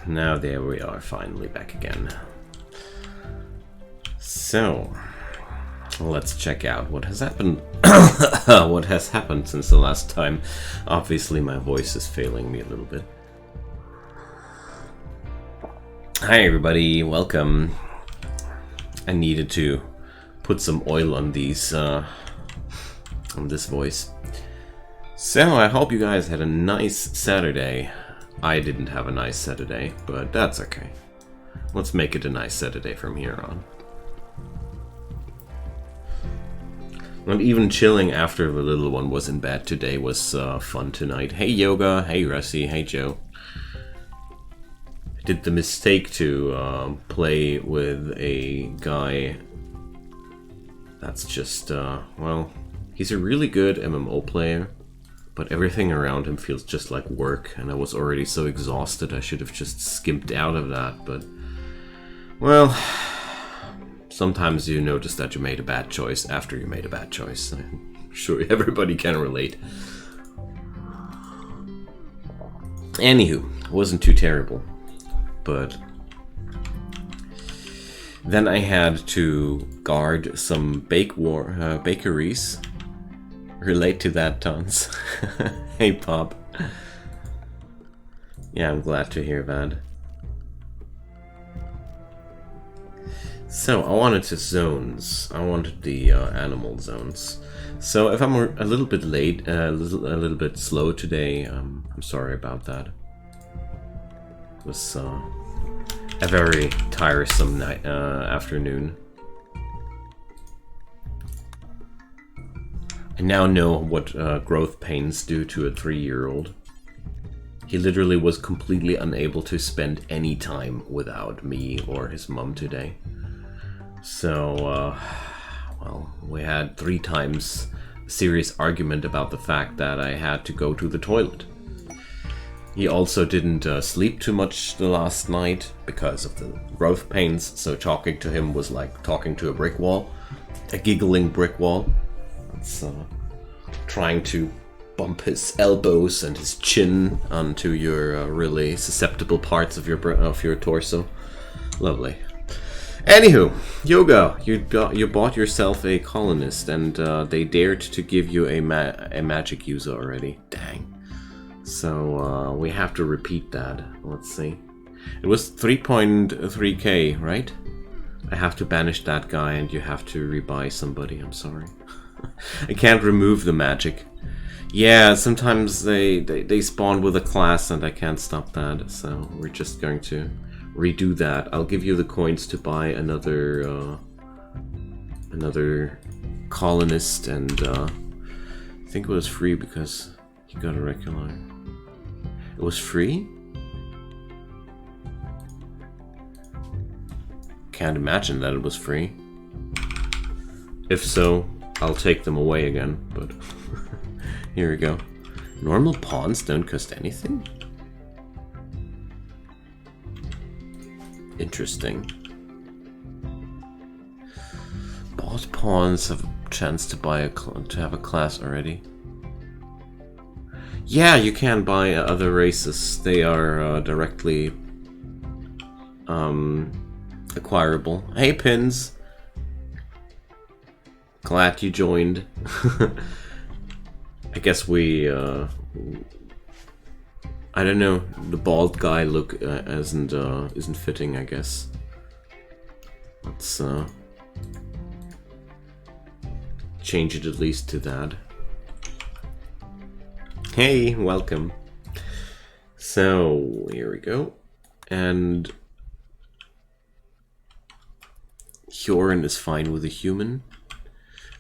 Now there we are, finally back again. So, let's check out what has happened. What has happened since the last time. Obviously my voice is failing me a little bit. Hi everybody, welcome. I needed to put some oil on these, on this voice. So I hope you guys had a nice Saturday. I didn't have a nice Saturday, but that's okay. Let's make it a nice Saturday from here on. Not even chilling after the little one was in bed today was fun tonight. Hey Yoga, hey Russie, hey Joe. I did the mistake to play with a guy that's just, well, he's a really good MMO player, but everything around him feels just like work, and I was already so exhausted I should have just skimped out of that, but, well, sometimes you notice that you made a bad choice after you made a bad choice. I'm sure everybody can relate. Anywho, it wasn't too terrible, but then I had to guard some bakeries. Relate to that, Tons. Hey, Pop. Yeah, I'm glad to hear that. So, I wanted the zones. I wanted the animal zones. So, if I'm a little bit late, a little bit slow today, I'm sorry about that. It was a very tiresome night, afternoon. I now know what growth pains do to a 3-year-old. He literally was completely unable to spend any time without me or his mum today. So, well, we had 3 times a serious argument about the fact that I had to go to the toilet. He also didn't sleep too much the last night because of the growth pains, so talking to him was like talking to a brick wall. A giggling brick wall. It's trying to bump his elbows and his chin onto your really susceptible parts of your torso. Lovely. Anywho, Yoga, you bought yourself a colonist, and they dared to give you a magic user already. Dang. So we have to repeat that. Let's see. It was 3.3k, right? I have to banish that guy, and you have to rebuy somebody. I'm sorry. I can't remove the magic. Yeah, sometimes they spawn with a class and I can't stop that, so we're just going to redo that. I'll give you the coins to buy another colonist, and I think it was free because you got a regular. It was free? Can't imagine that it was free. If so, I'll take them away again, but here we go. Normal pawns don't cost anything? Interesting. Bought pawns have a chance to buy to have a class already. Yeah, you can buy other races. They are directly acquirable. Hey, Pins! Glad you joined. I guess we, I don't know, the bald guy look isn't fitting, I guess. Let's change it at least to that. Hey, welcome. So, here we go. And Hyorin is fine with a human.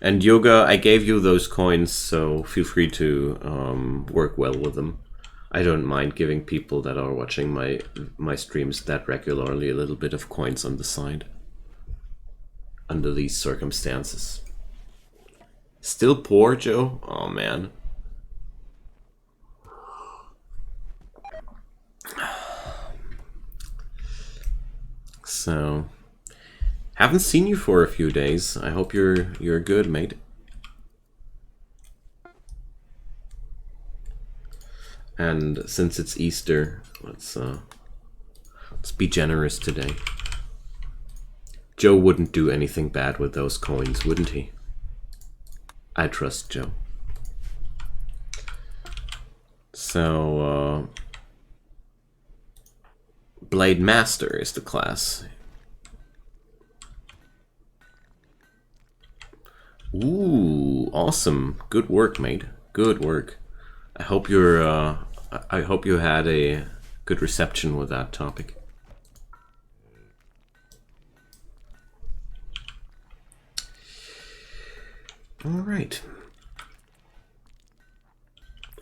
And Yoga, I gave you those coins, so feel free to work well with them. I don't mind giving people that are watching my streams that regularly a little bit of coins on the side. Under these circumstances. Still poor, Joe? Oh man. So, haven't seen you for a few days. I hope you're good, mate. And since it's Easter, let's Let's be generous today. Joe wouldn't do anything bad with those coins, wouldn't he? I trust Joe. So, Blade Master is the class. Ooh, awesome. Good work, mate. Good work. I hope you had a good reception with that topic. All right.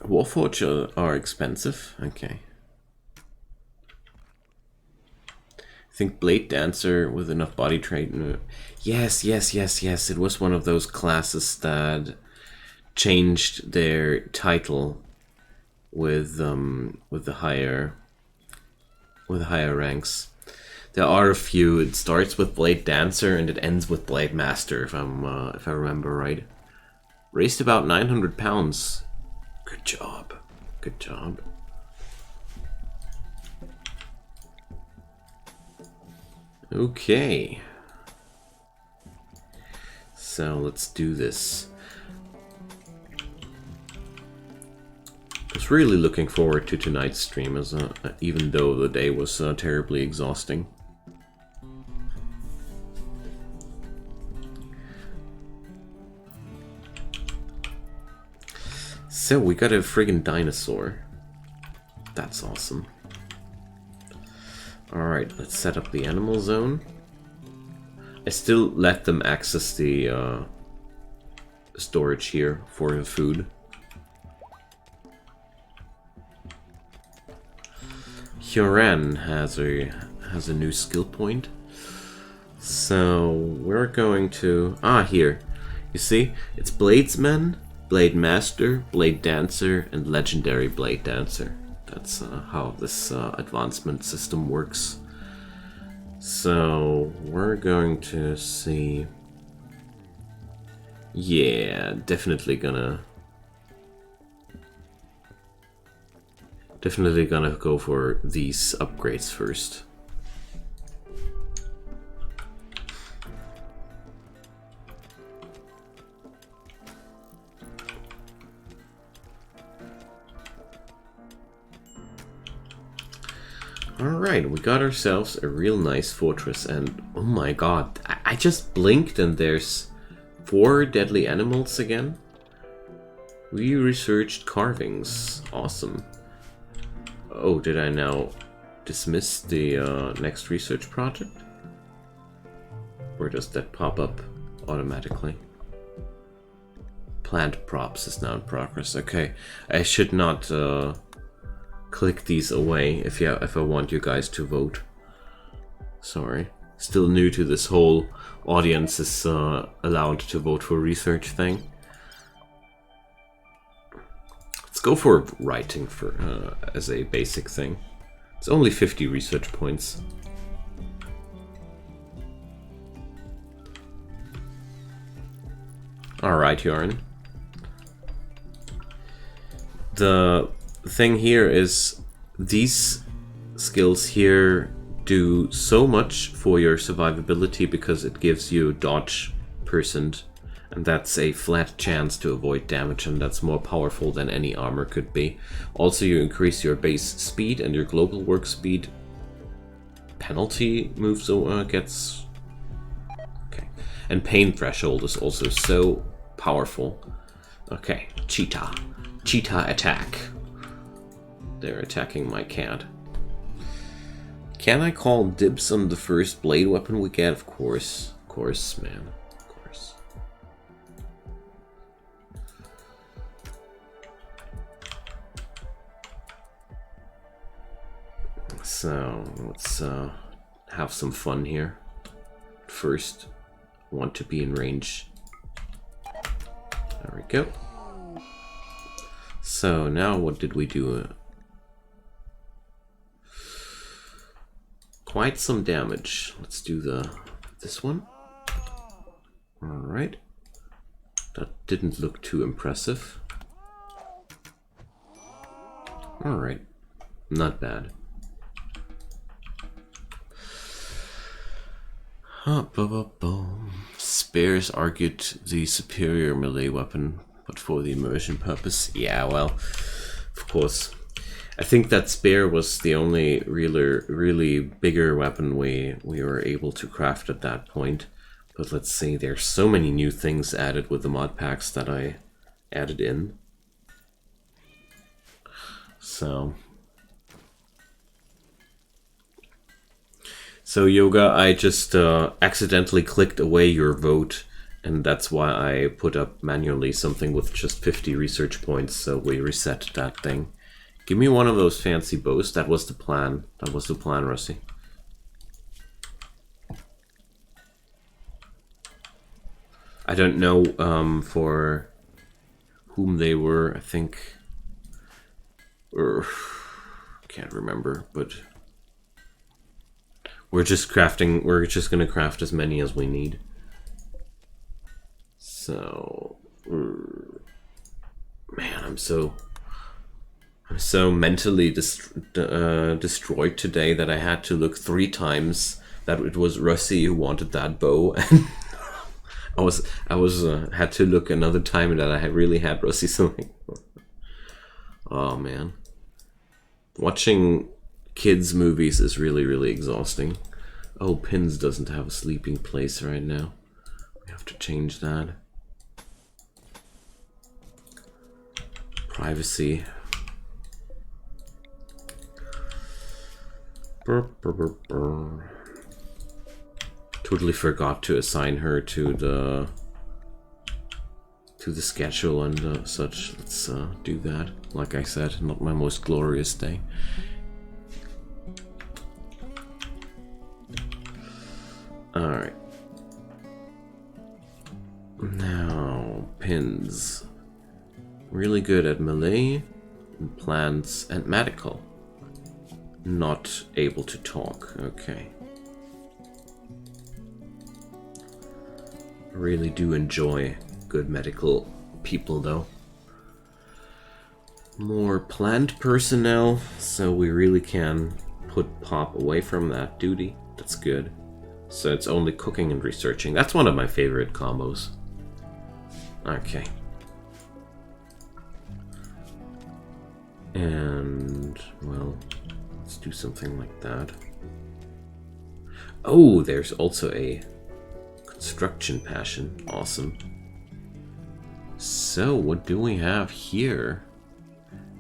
Warforged are expensive. Okay. I think Blade Dancer with enough body trait. Yes. It was one of those classes that changed their title with the higher ranks. There are a few. It starts with Blade Dancer and it ends with Blade Master, if I remember right. Raised about 900 pounds. Good job. Good job. Okay. So let's do this. I was really looking forward to tonight's stream, even though the day was terribly exhausting. So we got a friggin' dinosaur. That's awesome. Alright, let's set up the animal zone. I still let them access the storage here for the food. Hyoran has a new skill point. So we're going to here. You see, it's Bladesman, Blade Master, Blade Dancer, and Legendary Blade Dancer. That's how this advancement system works. So we're going to see. Yeah, definitely gonna go for these upgrades first. Alright, we got ourselves a real nice fortress, and oh my god, I just blinked and there's 4 deadly animals again. We researched carvings. Awesome. Oh, did I now dismiss the next research project? Or does that pop up automatically? Plant props is now in progress. Okay, I should not click these away if I want you guys to vote. Sorry. Still new to this whole audience is allowed to vote for research thing. Let's go for writing for as a basic thing. It's only 50 research points. Alright, Yarn. The thing here is these skills here do so much for your survivability because it gives you dodge %, and that's a flat chance to avoid damage, and that's more powerful than any armor could be. Also, you increase your base speed and your global work speed penalty moves gets okay, and pain threshold is also so powerful. Okay, cheetah attack. They're attacking my cat. Can I call dibs on the first blade weapon we get? Of course, man, of course. So let's have some fun here. First, I want to be in range. There we go. So now what did we do? Quite some damage. Let's do this one. Alright. That didn't look too impressive. Alright. Not bad. Spears argued the superior melee weapon, but for the immersion purpose. Yeah, well, of course. I think that spear was the only really bigger weapon we were able to craft at that point. But let's see, there's so many new things added with the mod packs that I added in. So Yoga, I just accidentally clicked away your vote, and that's why I put up manually something with just 50 research points, so we reset that thing. Give me one of those fancy bows. That was the plan. That was the plan, Russie. I don't know for whom they were, I think... can't remember, but... we're just gonna craft as many as we need. So... man, I'm so mentally destroyed today that I had to look 3 times that it was Russie who wanted that bow, and I was had to look another time that I had really had Russie something. Oh man, watching kids movies is really exhausting. Oh, Pins doesn't have a sleeping place right now. We have to change that. Privacy. Totally forgot to assign her to the schedule and such. Let's do that. Like I said, not my most glorious day. Alright. Now, Pins. Really good at melee, and plants, and medical. Not able to talk. Okay. Really do enjoy good medical people, though. More plant personnel, so we really can put Pop away from that duty. That's good. So it's only cooking and researching. That's one of my favorite combos. Okay. And, well, let's do something like that. Oh, there's also a construction passion. Awesome. So, what do we have here?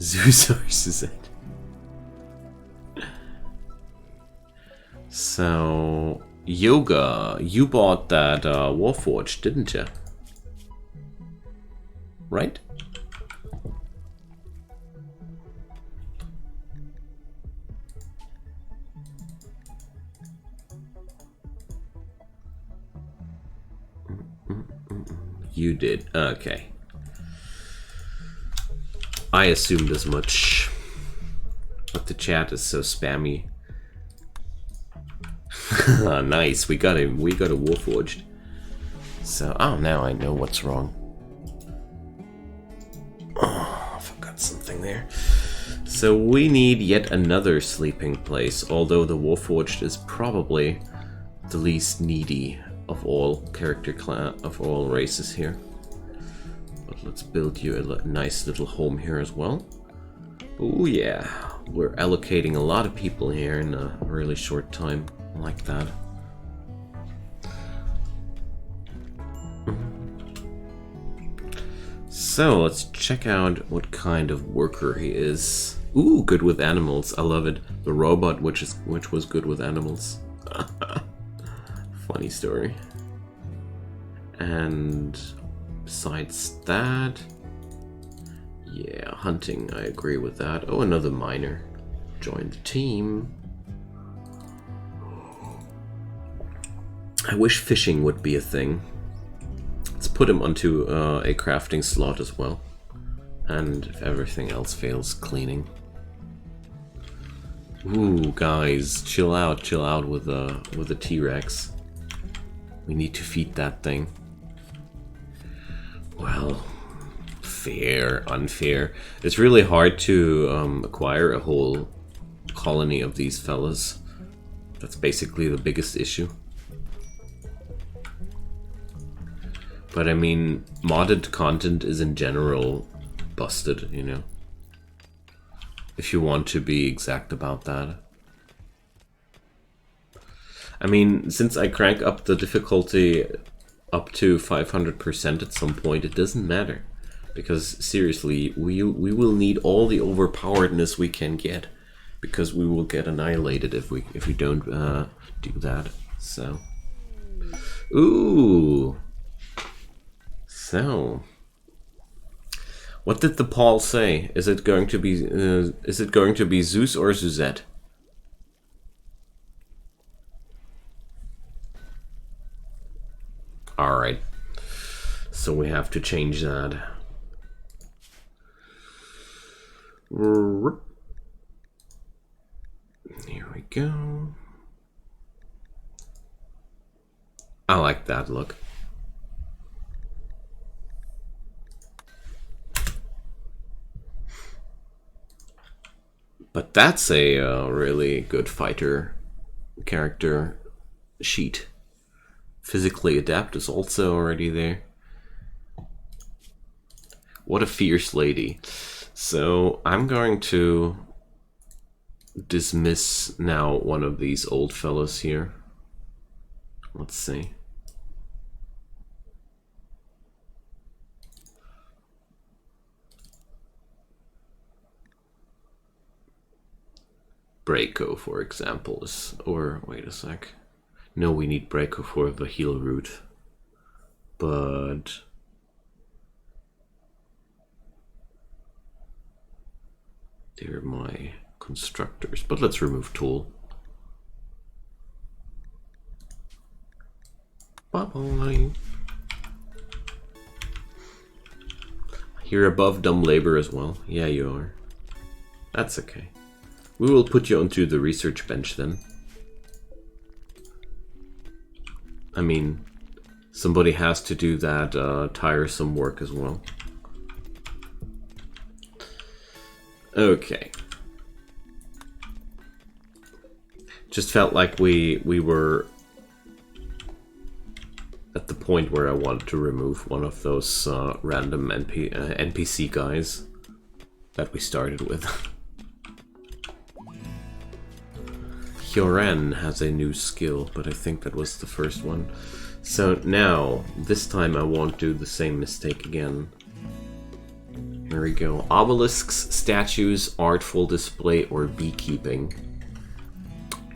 Zoo sources it. So, Yoga, you bought that Warforged, didn't you? Right? You did. Okay. I assumed as much. But the chat is so spammy. Nice. We got him. We got a Warforged. So, oh, now I know what's wrong. Oh, I forgot something there. So we need yet another sleeping place, although the Warforged is probably the least needy of all of all races here. But let's build you a nice little home here as well. Oh yeah, we're allocating a lot of people here in a really short time. I like that. So let's check out what kind of worker he is. Ooh, good with animals. I love it. The robot, which was good with animals. Funny story. And besides that, yeah, hunting, I agree with that. Oh, another miner. Join the team. I wish fishing would be a thing. Let's put him onto a crafting slot as well. And if everything else fails, cleaning. Ooh, guys, chill out with the T-Rex. We need to feed that thing. Well, fair, unfair. It's really hard to acquire a whole colony of these fellas. That's basically the biggest issue. But I mean, modded content is in general busted, you know? If you want to be exact about that. I mean, since I crank up the difficulty up to 500% at some point, it doesn't matter. Because seriously, we will need all the overpoweredness we can get. Because we will get annihilated if we don't do that. So. Ooh. So. What did the Paul say? Is it going to be Zeus or Suzette? All right. So we have to change that. Here we go. I like that look. But that's a really good fighter character sheet. Physically adept is also already there. What a fierce lady. So I'm going to dismiss now one of these old fellows here. Let's see. Braco, for example, is... Or, wait a sec. No, we need Braco for the heal route. But... they're my constructors. But let's remove Tool. Bye-bye. You're above dumb labor as well. Yeah, you are. That's okay. We will put you onto the research bench then. I mean, somebody has to do that tiresome work as well. Okay. Just felt like we were at the point where I wanted to remove one of those random NPC guys that we started with. Hyoran has a new skill, but I think that was the first one. So now, this time I won't do the same mistake again. Here we go. Obelisks, statues, artful display, or beekeeping.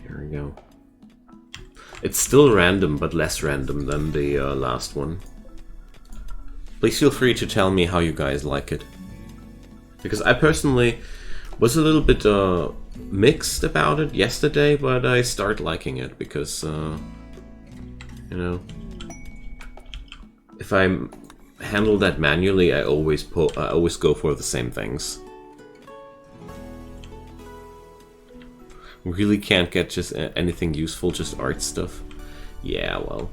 Here we go. It's still random, but less random than the last one. Please feel free to tell me how you guys like it. Because I personally was a little bit mixed about it yesterday, but I start liking it because, you know, if I handle that manually, I always go for the same things. Really can't get just anything useful, just art stuff. Yeah, well.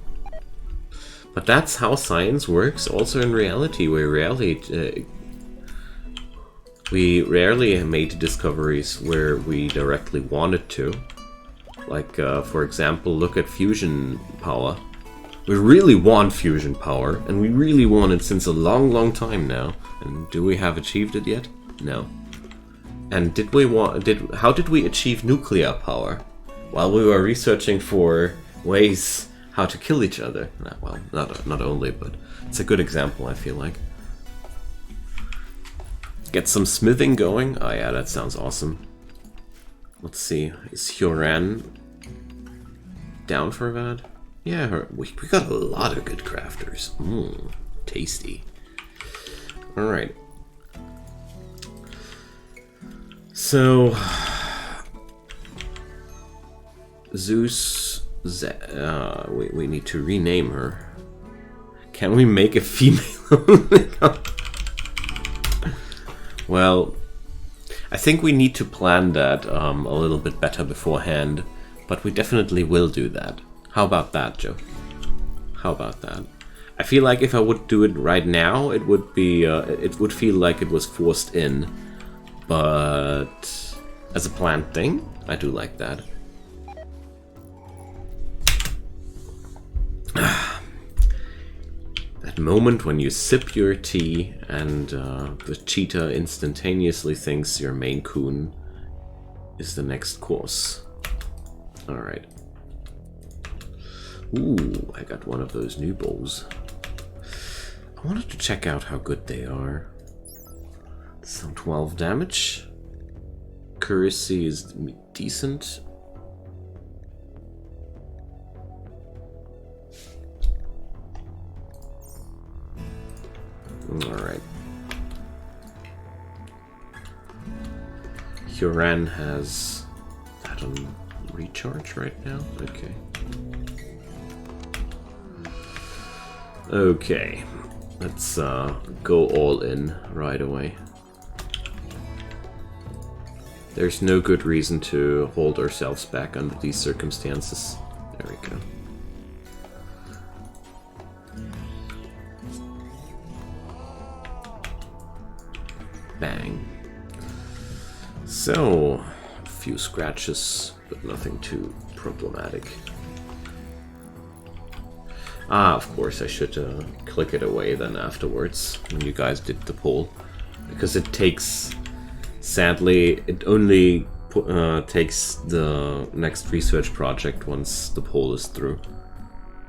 But that's how science works also in reality, where we rarely made discoveries where we directly wanted to. Like, for example, look at fusion power. We really want fusion power, and we really want it since a long, long time now. And do we have achieved it yet? No. And how did we achieve nuclear power? While we were researching for ways how to kill each other. Well, not only, but it's a good example, I feel like. Get some smithing going. Oh yeah, that sounds awesome. Let's see, is Hyoran down for that? Yeah, we got a lot of good crafters. Tasty. Alright. So... Zeus... we need to rename her. Can we make a female? Well, I think we need to plan that a little bit better beforehand, but we definitely will do that. How about that, Joe? How about that? I feel like if I would do it right now, it would be it would feel like it was forced in, but as a planned thing, I do like that. That moment when you sip your tea and the cheetah instantaneously thinks your main coon is the next course. Alright. Ooh, I got one of those new bowls. I wanted to check out how good they are. Some 12 damage. Accuracy is decent. Alright. Huran has that on recharge right now? Okay. Okay. Let's go all in right away. There's no good reason to hold ourselves back under these circumstances. There we go. Bang. So, a few scratches, but nothing too problematic. Ah, of course, I should click it away then afterwards, when you guys did the poll. Because it takes... Sadly, it only takes the next research project once the poll is through.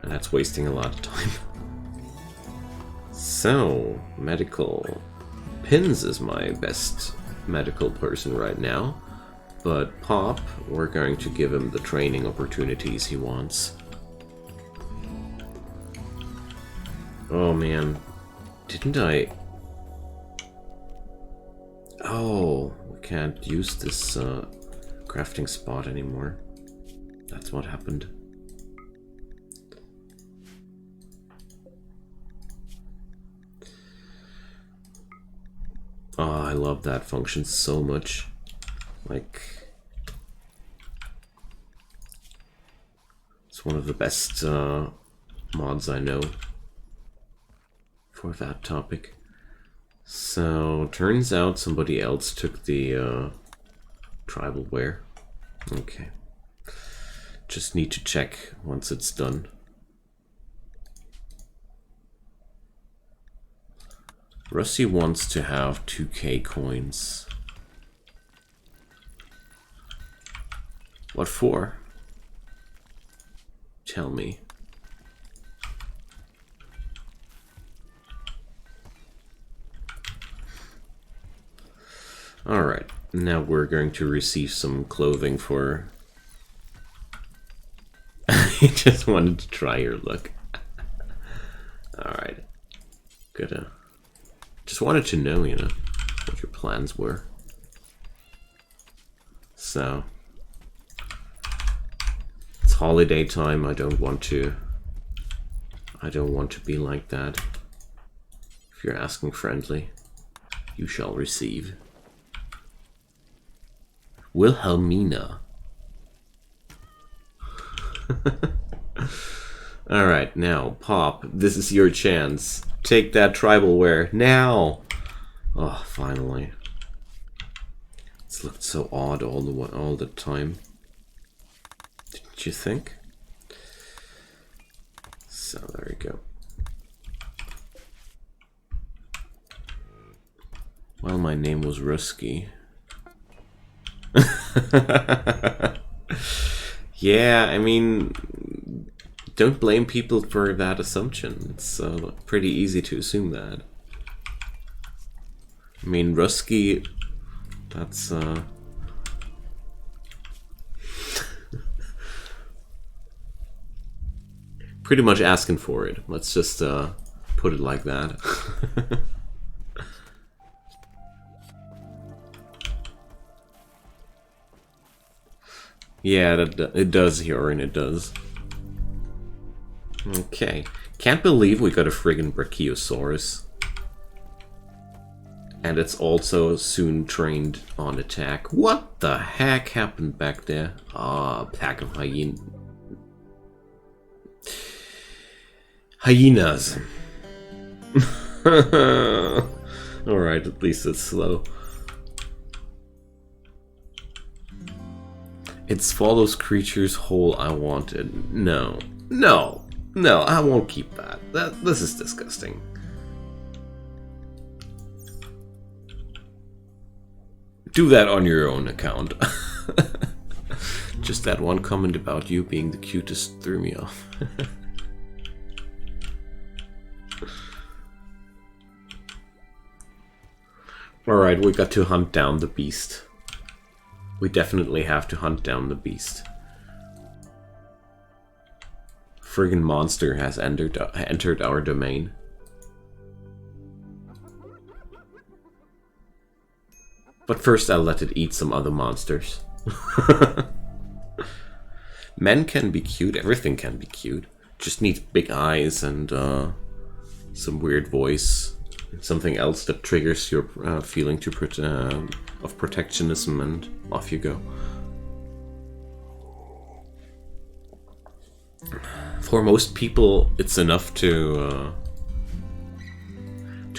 And that's wasting a lot of time. So, medical. Pins is my best medical person right now. But Pop, we're going to give him the training opportunities he wants. Oh man, didn't I... Oh, we can't use this crafting spot anymore. That's what happened. Oh, I love that function so much. Like... It's one of the best mods I know for that topic. So, turns out somebody else took the tribal wear. Okay. Just need to check once it's done. Rusty wants to have 2k coins. What for? Tell me. Alright, now we're going to receive some clothing for... You just wanted to try your luck. Alright. Good. Just wanted to know, you know, what your plans were. So... It's holiday time, I don't want to be like that. If you're asking friendly, you shall receive. Wilhelmina. Alright, now, Pop, this is your chance. Take that tribal wear, now! Oh, finally. It's looked so odd all the time. Didn't you think? So, there you go. Well, my name was Rusky. Yeah, I mean, don't blame people for that assumption. It's pretty easy to assume that. I mean, Rusky, that's pretty much asking for it. Let's just put it like that. Yeah, it does, Hyorin, it does. Okay. Can't believe we got a friggin' Brachiosaurus. And it's also soon trained on attack. What the heck happened back there? Ah, pack of hyenas. Alright, at least it's slow. It's follows creatures whole I wanted. No. No! No, I won't keep that. This is disgusting. Do that on your own account. Just that one comment about you being the cutest threw me off. Alright, we got to hunt down the beast. We definitely have to hunt down the beast. Friggin' monster has entered our domain. But first I'll let it eat some other monsters. Men can be cute, everything can be cute. Just needs big eyes and some weird voice. Something else that triggers your feeling of protectionism, and off you go. For most people, it's enough to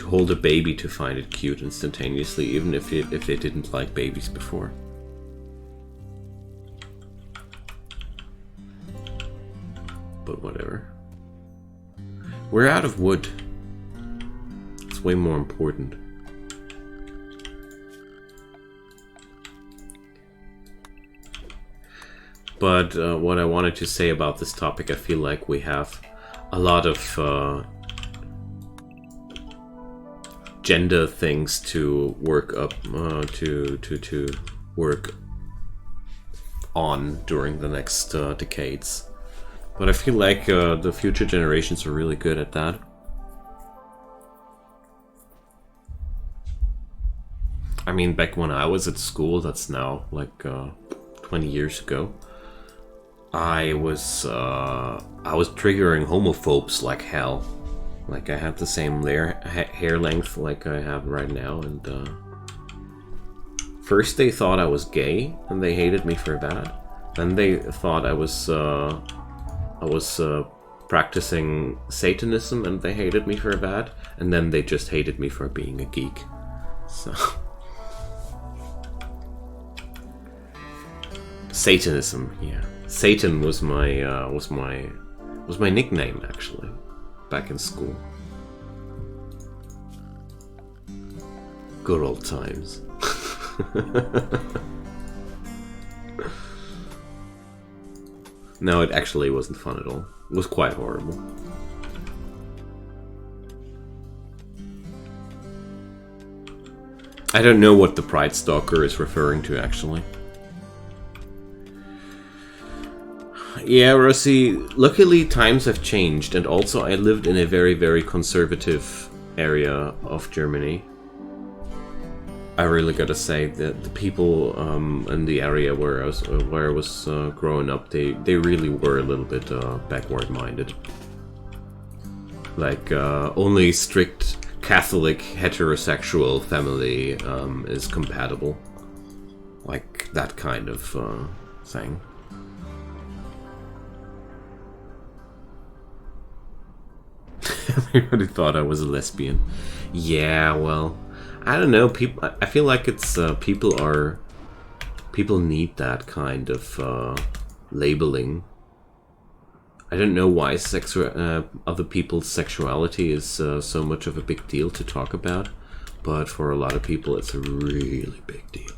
hold a baby to find it cute instantaneously, even if they didn't like babies before. But whatever. We're out of wood. It's way more important. But what I wanted to say about this topic, I feel like we have a lot of gender things to work up to work on during the next decades. But I feel like the future generations are really good at that. I mean, back when I was at school, that's now like 20 years ago, I was triggering homophobes like hell. Like, I had the same hair length like I have right now, and first they thought I was gay and they hated me for that. Then they thought I was practicing Satanism and they hated me for that. And then they just hated me for being a geek. So Satanism, yeah. Satan was my nickname actually back in school. Good old times. No, it actually wasn't fun at all. It was quite horrible. I don't know what the Pride Stalker is referring to, actually. Yeah, Rossi, luckily times have changed, and also I lived in a very, very conservative area of Germany. I really gotta say that the people in the area where I was growing up, they really were a little bit backward-minded. Like, only strict Catholic heterosexual family is compatible. Like, that kind of thing. Everybody thought I was a lesbian. Yeah, well, I don't know. People, I feel like it's people need that kind of labeling. I don't know why other people's sexuality is so much of a big deal to talk about, but for a lot of people, it's a really big deal.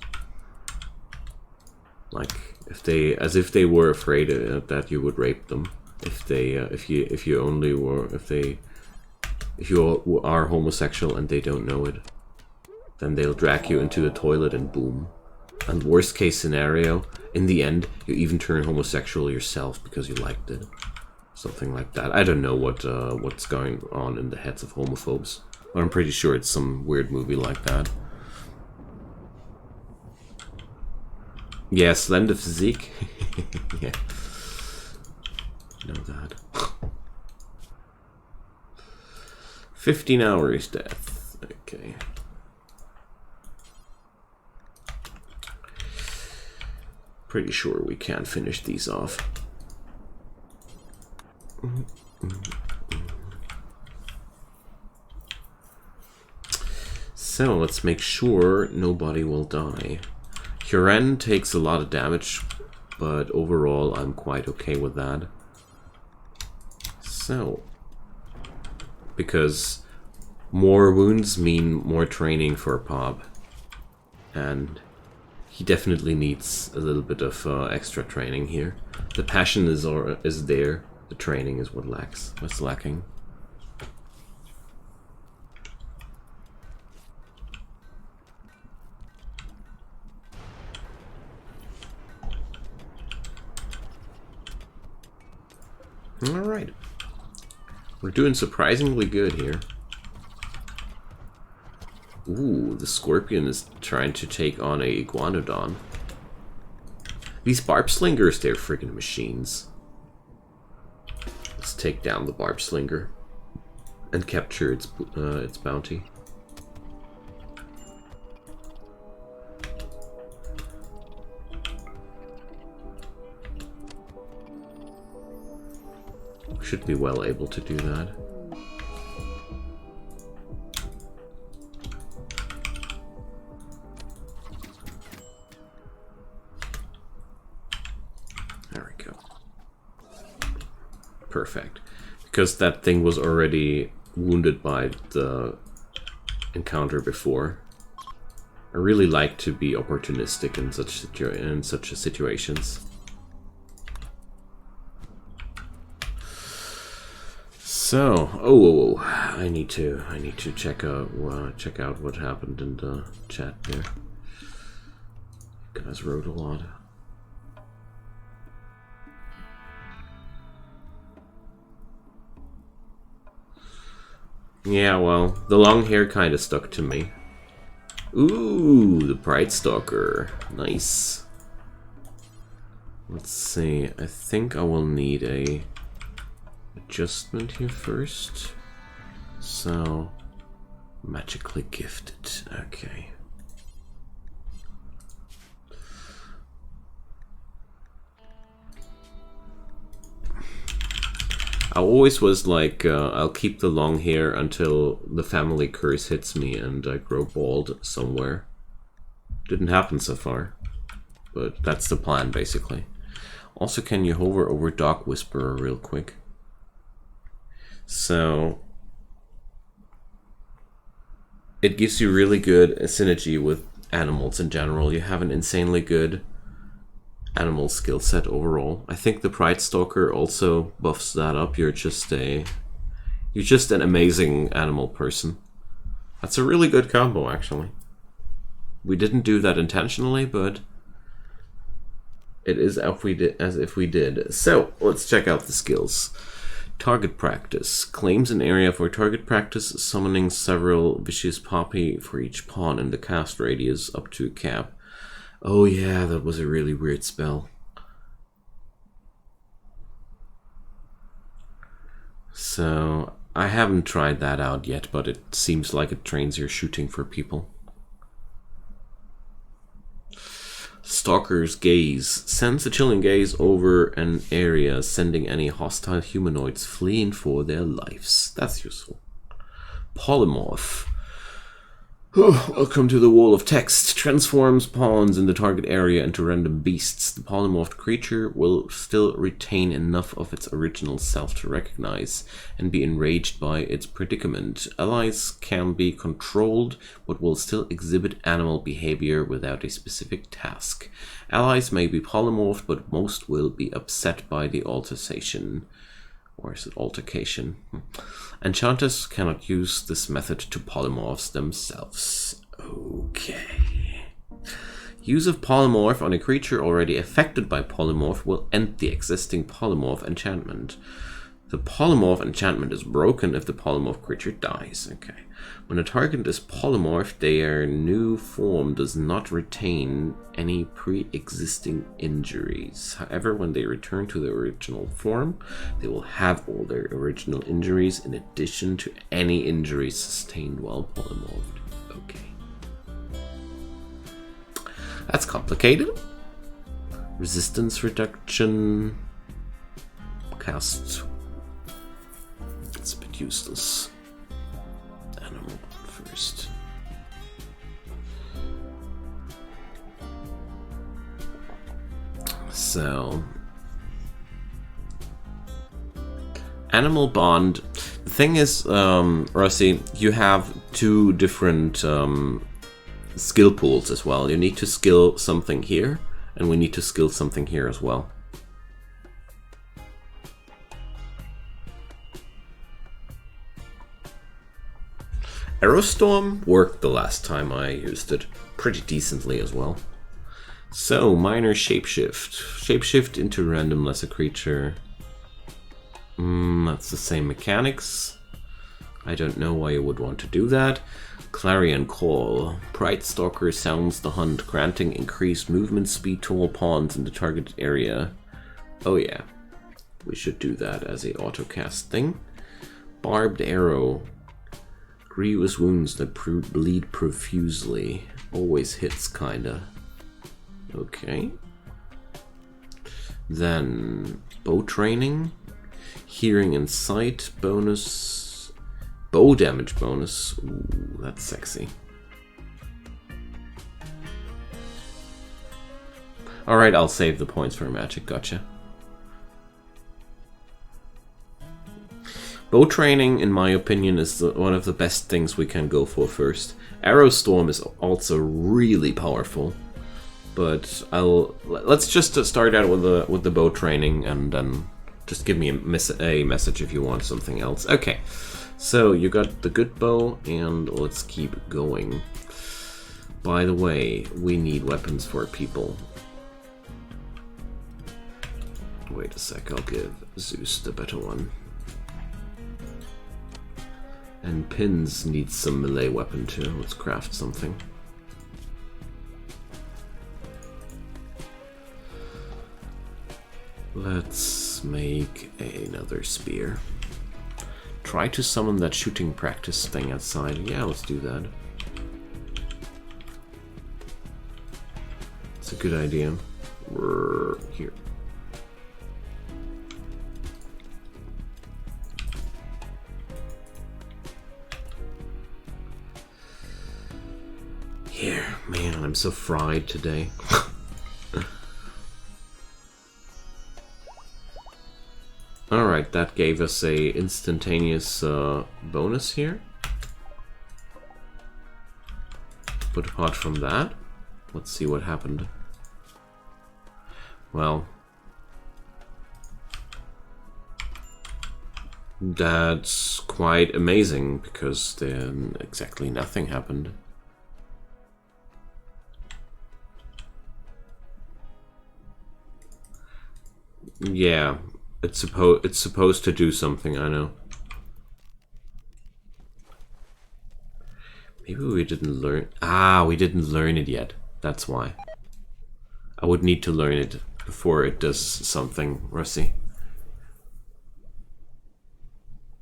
Like, as if they were afraid that you would rape them. If you are homosexual and they don't know it, then they'll drag you into the toilet and boom. And worst case scenario, in the end, you even turn homosexual yourself because you liked it. Something like that. I don't know what's going on in the heads of homophobes, but I'm pretty sure it's some weird movie like that. Yeah, slender physique. Yeah. Know that. 15 hours death. Okay. Pretty sure we can finish these off. So let's make sure nobody will die. Huren takes a lot of damage, but overall I'm quite okay with that. So, because more wounds mean more training for Pob, and he definitely needs a little bit of extra training here. The passion is there, the training is what's lacking. Alright. We're doing surprisingly good here. Ooh, the scorpion is trying to take on a iguanodon. These barb slingers, they're freaking machines. Let's take down the barb slinger and capture its bounty. Should be well able to do that. There we go. Perfect. Because that thing was already wounded by the encounter before. I really like to be opportunistic in such situations. So, I need to check out what happened in the chat there. You guys wrote a lot. Yeah, well, the long hair kind of stuck to me. Ooh, the Pride Stalker, nice. Let's see. I think I will need a adjustment here first. So, magically gifted. Okay. I always was like, I'll keep the long hair until the family curse hits me and I grow bald somewhere. Didn't happen so far, but that's the plan basically. Also, can you hover over Dog Whisperer real quick? So it gives you really good synergy with animals in general. You have an insanely good animal skill set overall. I think the Pride Stalker also buffs that up. You're just an amazing animal person. That's a really good combo, actually. We didn't do that intentionally, but it is as if we did. So let's check out the skills. Target practice. Claims an area for target practice, summoning several vicious poppy for each pawn in the cast radius up to a cap. Oh yeah, that was a really weird spell. So, I haven't tried that out yet, but it seems like it trains your shooting for people. Stalker's Gaze. Sends a chilling gaze over an area, sending any hostile humanoids fleeing for their lives. That's useful. Polymorph. Welcome to the wall of text. Transforms pawns in the target area into random beasts. The polymorphed creature will still retain enough of its original self to recognize and be enraged by its predicament. Allies can be controlled, but will still exhibit animal behavior without a specific task. Allies may be polymorphed, but most will be upset by the altercation. Or is it altercation? Enchanters cannot use this method to polymorphs themselves. Okay. Use of polymorph on a creature already affected by polymorph will end the existing polymorph enchantment. The polymorph enchantment is broken if the polymorph creature dies. Okay. When a target is polymorphed, their new form does not retain any pre-existing injuries. However, when they return to their original form, they will have all their original injuries in addition to any injuries sustained while polymorphed. Okay. That's complicated. Resistance reduction. Cast. It's a bit useless. Animal first. So, Animal Bond. The thing is, Rossi, you have two different skill pools as well. You need to skill something here, and we need to skill something here as well. Aerostorm worked the last time I used it pretty decently as well. So, minor shapeshift. Shapeshift into random lesser creature. That's the same mechanics. I don't know why you would want to do that. Clarion Call. Pride Stalker sounds the hunt, granting increased movement speed to all pawns in the targeted area. Oh yeah, we should do that as a autocast thing. Barbed Arrow. Grievous wounds that bleed profusely. Always hits, kinda. Okay. Then, bow training. Hearing and sight bonus. Bow damage bonus. Ooh, that's sexy. Alright, I'll save the points for magic, gotcha. Bow training, in my opinion, is one of the best things we can go for first. Arrow Storm is also really powerful, but let's just start out with the bow training, and then just give me a message if you want something else. Okay, so you got the good bow, and let's keep going. By the way, we need weapons for people. Wait a sec, I'll give Zeus the better one. And Pins needs some melee weapon too. Let's craft something. Let's make another spear. Try to summon that shooting practice thing outside. Yeah, let's do that. It's a good idea. We're here. Here, man, I'm so fried today. Alright, that gave us a instantaneous bonus here. But apart from that, let's see what happened. Well, that's quite amazing, because then exactly nothing happened. Yeah, it's supposed to do something, I know. Maybe we didn't learn... Ah, we didn't learn it yet. That's why. I would need to learn it before it does something, Rusty.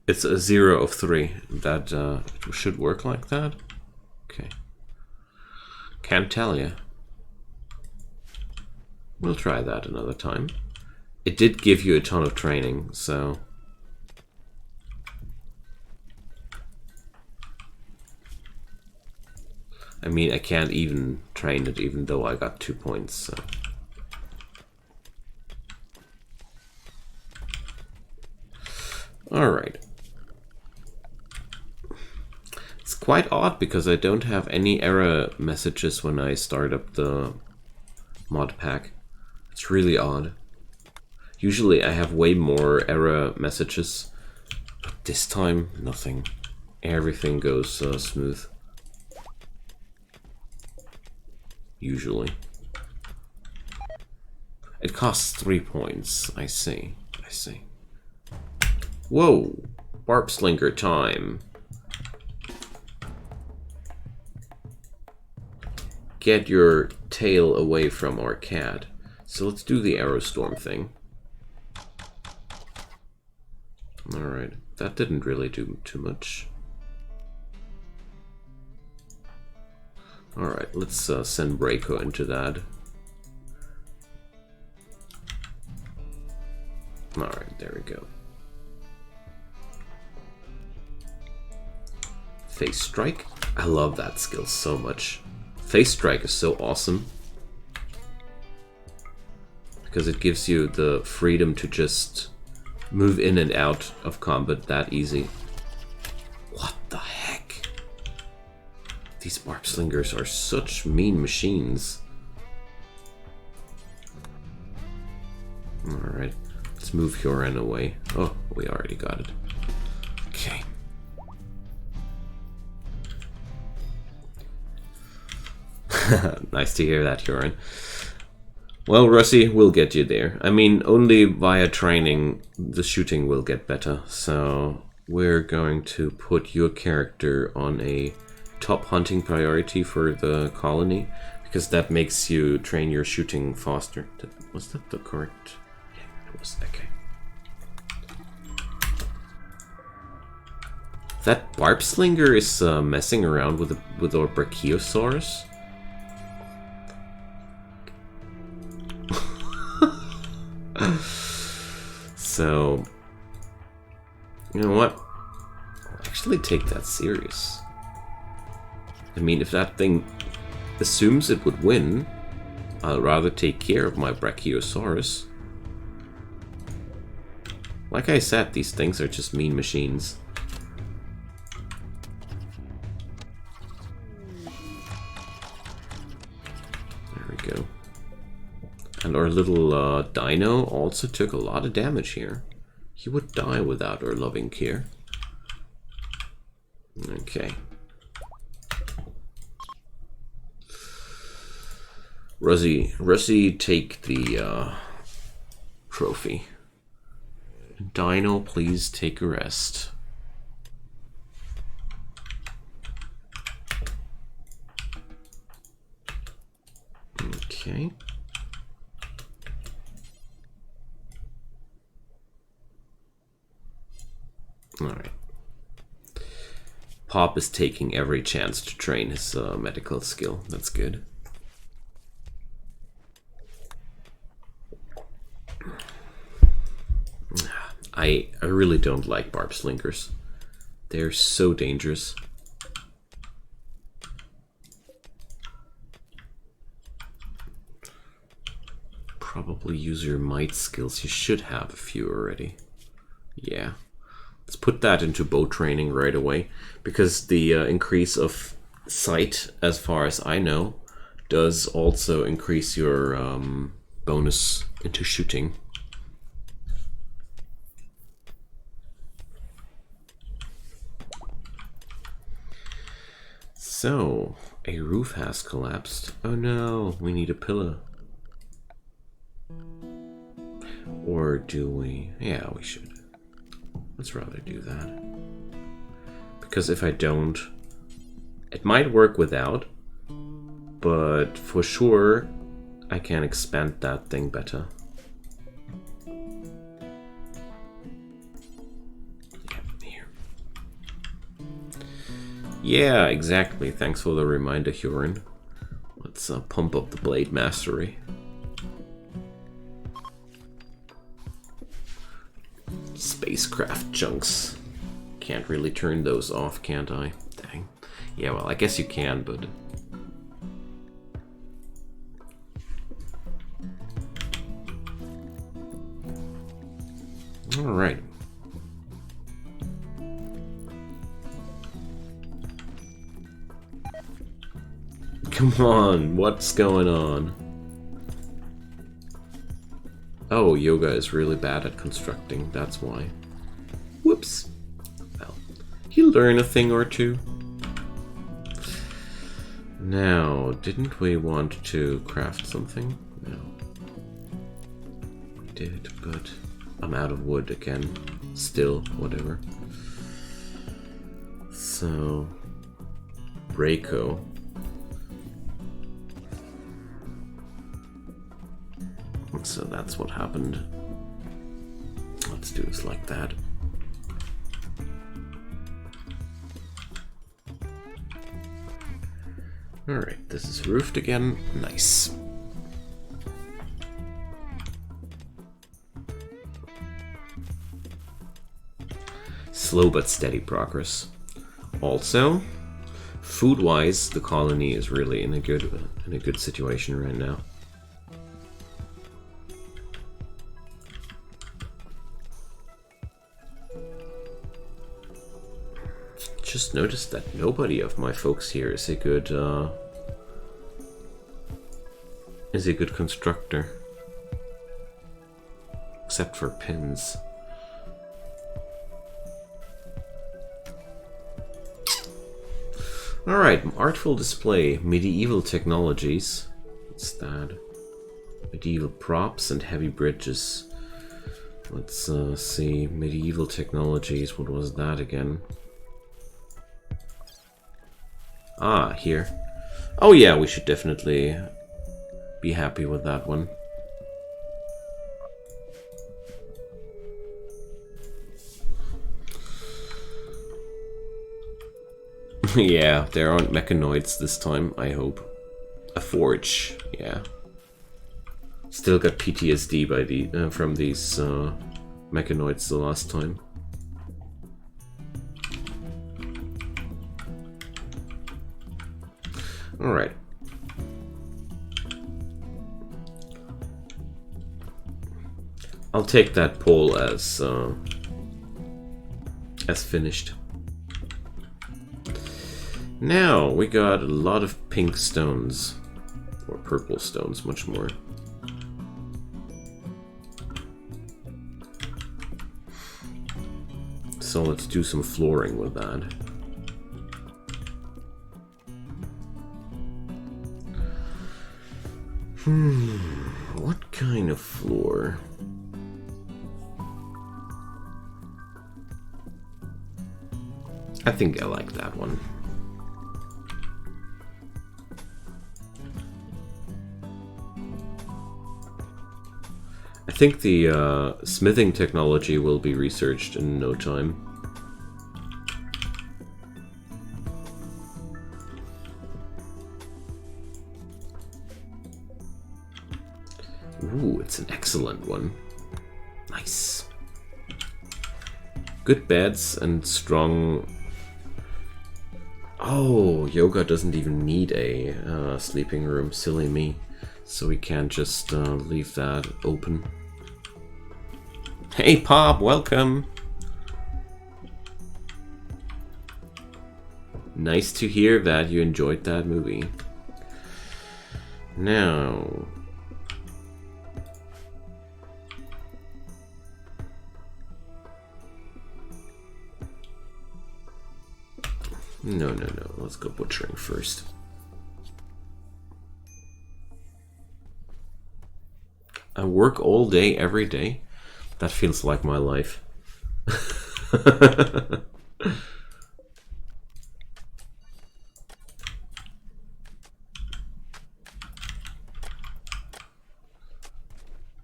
It's a 0 of 3. That it should work like that. Okay. Can't tell you. We'll try that another time. It did give you a ton of training, so... I mean, I can't even train it even though I got 2 points, so... Alright. It's quite odd because I don't have any error messages when I start up the mod pack. It's really odd. Usually I have way more error messages, but this time, nothing. Everything goes smooth. Usually. It costs 3 points. I see. I see. Whoa! Barb Slinger time. Get your tail away from our cat. So let's do the Arrow Storm thing. Alright, that didn't really do too much. Alright, let's send Breako into that. Alright, there we go. Face Strike. I love that skill so much. Face Strike is so awesome. Because it gives you the freedom to just move in and out of combat that easy. What the heck? These barb slingers are such mean machines. Alright, let's move Huron away. Oh, we already got it. Okay. Nice to hear that, Huron. Well, Russie, we'll get you there. I mean, only via training the shooting will get better. So we're going to put your character on a top hunting priority for the colony, because that makes you train your shooting faster. Was that the correct? Yeah, it was. Okay. That barb slinger is messing around with our brachiosaurus. So, you know what? I'll actually take that serious. I mean, if that thing assumes it would win, I'll rather take care of my brachiosaurus. Like I said, these things are just mean machines. There we go. And our little dino also took a lot of damage here. He would die without our loving care. Okay. Russie, take the trophy. Dino, please take a rest. Okay. Alright. Pop is taking every chance to train his medical skill. That's good. I really don't like barb slingers. They're so dangerous. Probably use your might skills. You should have a few already. Yeah. Let's put that into bow training right away, because the increase of sight, as far as I know, does also increase your bonus into shooting. So, a roof has collapsed. Oh no, we need a pillar. Or do we? Yeah, we should. Let's rather do that. Because if I don't, it might work without, but for sure I can expand that thing better. Yeah, here. Yeah, exactly. Thanks for the reminder, Huron. Let's pump up the blade mastery. Spacecraft chunks. Can't really turn those off, can't I? Dang. Yeah, well, I guess you can, but... Alright. Come on, what's going on? Oh, Yoga is really bad at constructing, that's why. Whoops. Well, he'll learn a thing or two. Now, didn't we want to craft something? No. We did, but I'm out of wood again. Still, whatever. So, Reiko. So that's what happened. Let's do this like that. Alright, this is roofed again. Nice. Slow but steady progress. Also, food-wise, the colony is really in a good situation right now. just noticed that nobody of my folks here is a good constructor. Except for pins. Alright, artful display, medieval technologies. What's that? Medieval props and heavy bridges. Let's see, medieval technologies, what was that again? Ah, here. Oh yeah, we should definitely be happy with that one. Yeah, there aren't mechanoids this time, I hope. A forge, yeah. Still got PTSD by from these mechanoids the last time. Alright. I'll take that poll as finished. Now, we got a lot of pink stones. Or purple stones, much more. So let's do some flooring with that. What kind of floor? I think I like that one. I think the smithing technology will be researched in no time. Ooh, it's an excellent one. Nice. Good beds and strong... Oh, yoga doesn't even need a sleeping room. Silly me. So we can't just leave that open. Hey Pop, welcome! Nice to hear that you enjoyed that movie. Now... No, let's go butchering first. I work all day, every day? That feels like my life.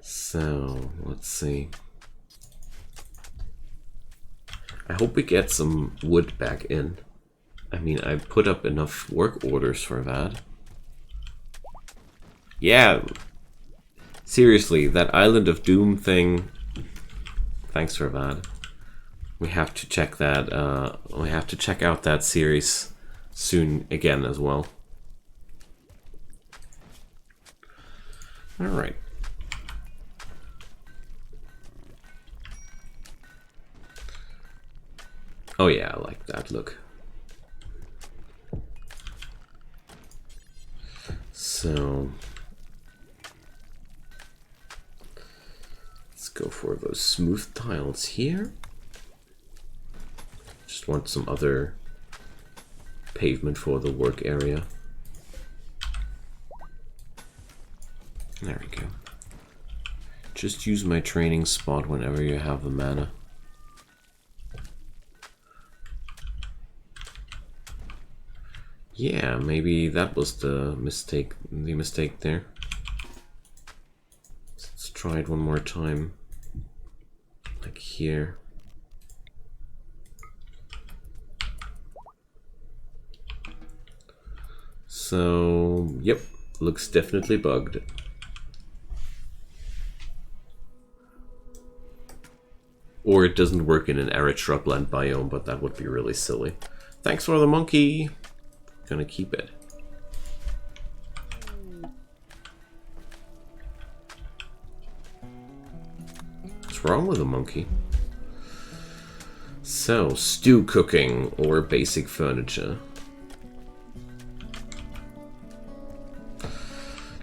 So, let's see. I hope we get some wood back in. I mean, I put up enough work orders for that. Yeah. Seriously, that Island of Doom thing. Thanks for that. We have to check that. We have to check out that series soon again as well. All right. Oh yeah, I like that look. So let's go for those smooth tiles here. Just want some other pavement for the work area. There we go. Just use my training spot whenever you have the mana. Yeah, maybe that was the mistake there. Let's try it one more time. Like here. So, yep, looks definitely bugged. Or it doesn't work in an arid shrubland biome, but that would be really silly. Thanks for the monkey! Gonna keep it. What's wrong with the monkey? So, stew cooking or basic furniture.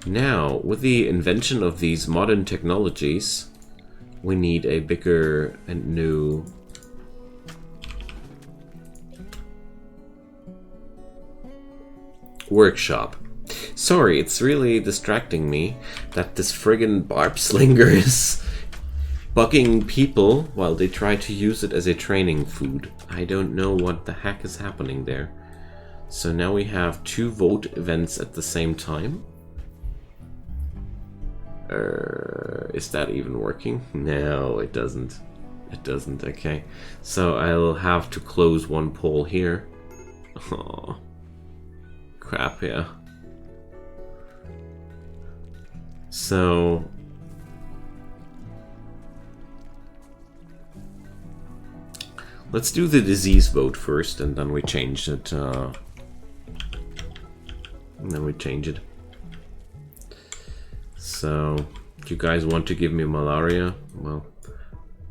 Now, with the invention of these modern technologies, we need a bigger and new workshop. Sorry, it's really distracting me that this friggin' barb slinger is bugging people while they try to use it as a training food. I don't know what the heck is happening there. So now we have 2 vote events at the same time. Is that even working? No, it doesn't. It doesn't, okay. So I'll have to close one poll here. Oh, crap, yeah. So let's do the disease vote first, and then we change it. And then we change it. So, if you guys want to give me malaria, well,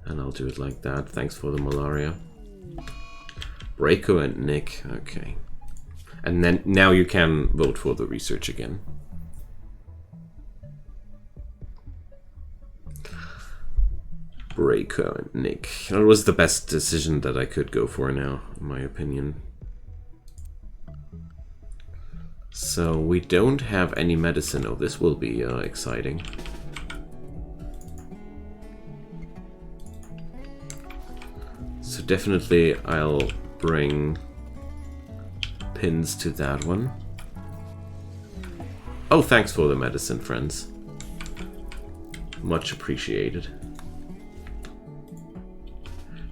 and I'll do it like that. Thanks for the malaria. Breako and Nick, okay. And then now you can vote for the research again. Breako and Nick. That was the best decision that I could go for now, in my opinion. So we don't have any medicine. Oh, this will be exciting. So definitely I'll bring pins to that one. Oh, thanks for the medicine, friends. Much appreciated.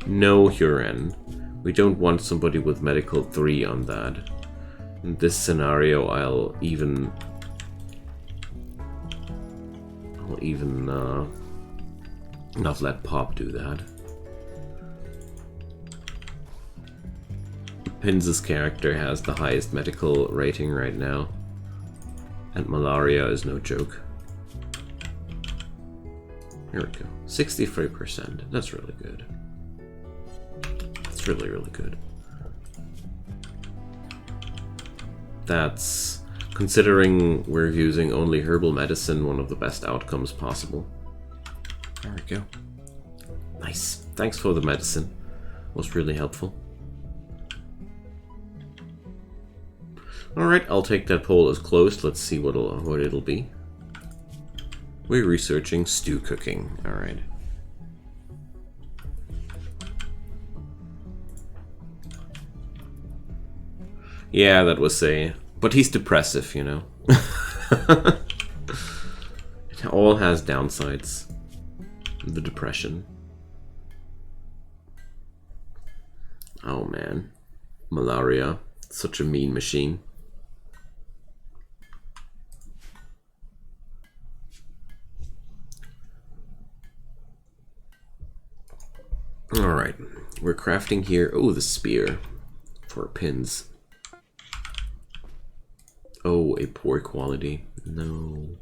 No Huron. We don't want somebody with medical 3 on that. In this scenario, I'll even not let Pop do that. Pins' character has the highest medical rating right now, and malaria is no joke. Here we go. 63%. That's really good. That's really, really good. That's, considering we're using only herbal medicine, one of the best outcomes possible. There we go. Nice. Thanks for the medicine. Was really helpful. Alright, I'll take that poll as closed. Let's see what it'll be. We're researching stew cooking. Alright. Yeah, that was a... But he's depressive, you know. It all has downsides. The depression. Oh man. Malaria. Such a mean machine. Alright. We're crafting here... Oh, the spear. For pins. Oh, a poor quality. No.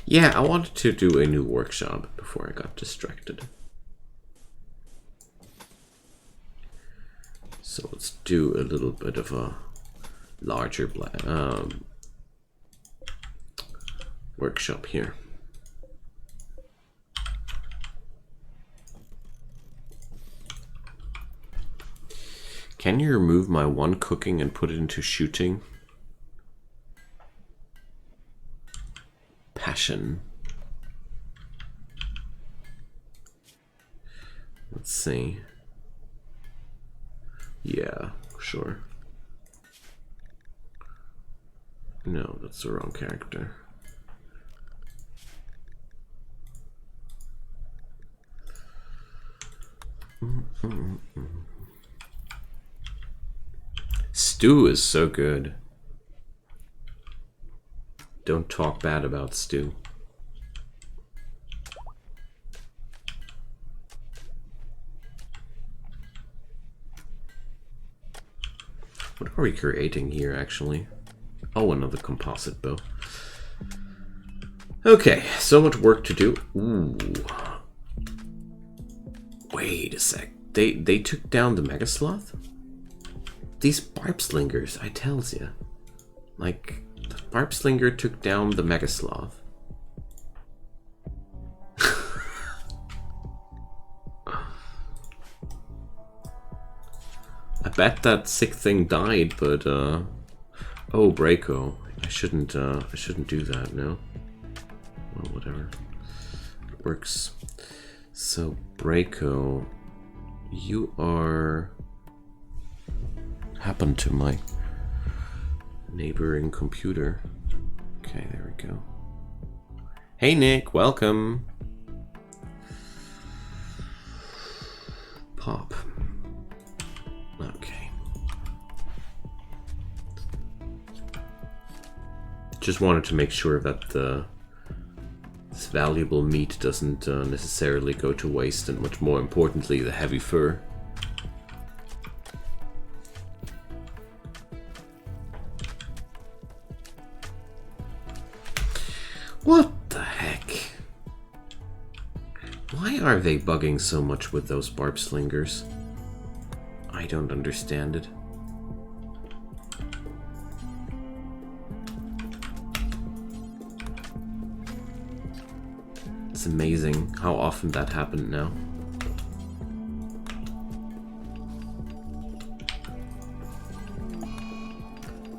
Yeah, I wanted to do a new workshop before I got distracted. So let's do a little bit of a larger workshop here. Can you remove my 1 cooking and put it into shooting? Passion. Let's see. Yeah, sure. No, that's the wrong character. Stew is so good. Don't talk bad about stew. What are we creating here, actually? Oh, another composite bow. Okay, so much work to do. Ooh. Wait a sec. They took down the Mega Sloth? These Barb Slingers, I tells ya. Like, the Barb Slinger took down the Mega Sloth. I bet that sick thing died, but oh, Braco. I shouldn't do that, no? Well, whatever. It works. So, Braco, you are... happened to my neighboring computer. Okay, there we go. Hey Nick, welcome. Pop. Okay. Just wanted to make sure that this valuable meat doesn't necessarily go to waste, and much more importantly, the heavy fur. What the heck? Why are they bugging so much with those Barb Slingers? I don't understand it. It's amazing how often that happened now.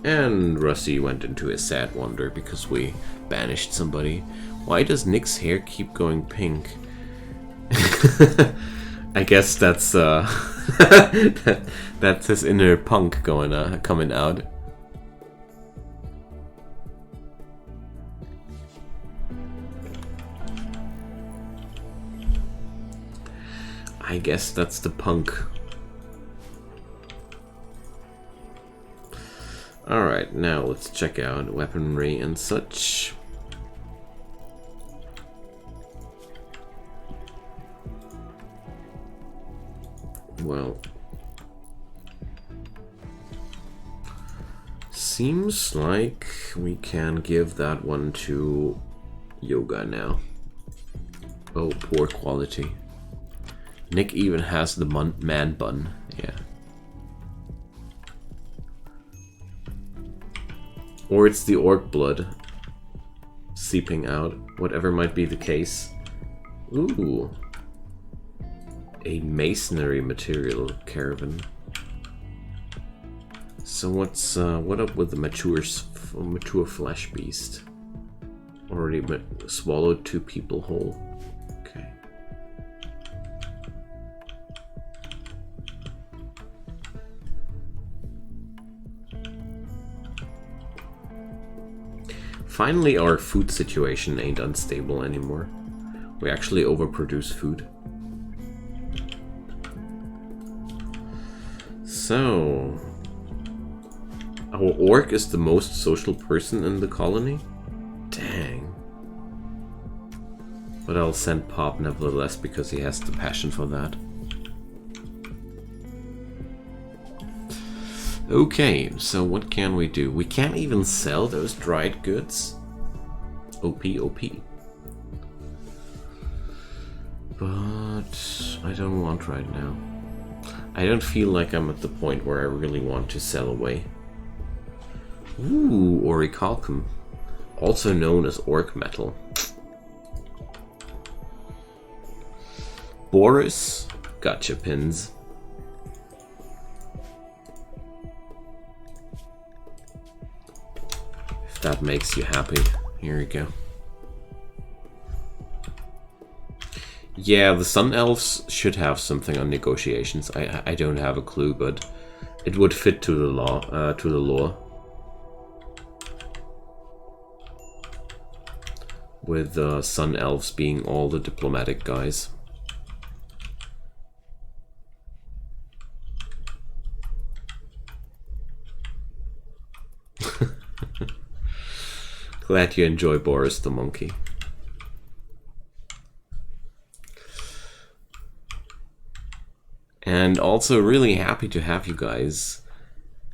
And Rusty went into a sad wonder because we banished somebody. Why does Nick's hair keep going pink? I guess that's that's his inner punk coming out. I guess that's the punk. Alright, now let's check out weaponry and such. Well, seems like we can give that one to Yoga now. Oh, poor quality. Nick even has the man bun, yeah. Or it's the orc blood seeping out, whatever might be the case. Ooh. A masonry material caravan. So what's what up with the mature flesh beast? Already swallowed 2 people whole. Okay. Finally, our food situation ain't unstable anymore. We actually overproduce food. So, our orc is the most social person in the colony? Dang. But I'll send Pop nevertheless because he has the passion for that. Okay, so what can we do? We can't even sell those dried goods. OP, OP. But I don't want right now. I don't feel like I'm at the point where I really want to sell away. Ooh, orichalcum. Also known as orc metal. Boris, gotcha pins. If that makes you happy, here you go. Yeah, the Sun Elves should have something on negotiations. I don't have a clue, but it would fit to the law. With Sun Elves being all the diplomatic guys. Glad you enjoy Boris the Monkey. And also really happy to have you guys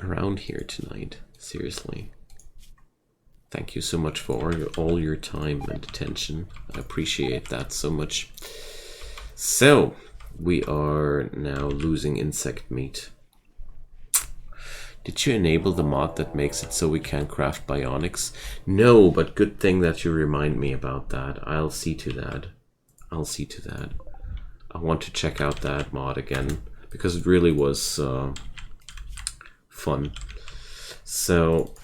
around here tonight. Seriously. Thank you so much for all your time and attention. I appreciate that so much. So, We are now losing insect meat. Did you enable the mod that makes it so we can't craft bionics? No, but good thing that you remind me about that. I'll see to that. I'll see to that. I want to check out that mod again, because it really was fun. So...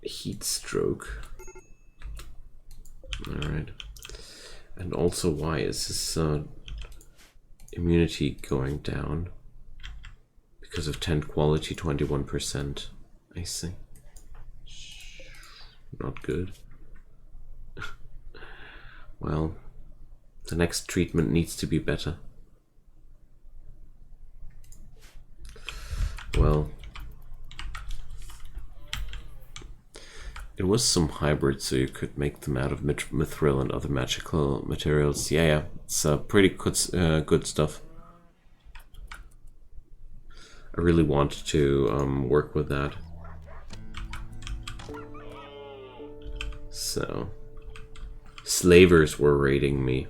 heat stroke. Alright. And also, why is this immunity going down? Because of tent quality, 21%. I see. Not good. Well, the next treatment needs to be better. Well, it was some hybrid, so you could make them out of mithril and other magical materials. Yeah, it's pretty good stuff. I really want to work with that. So, slavers were raiding me.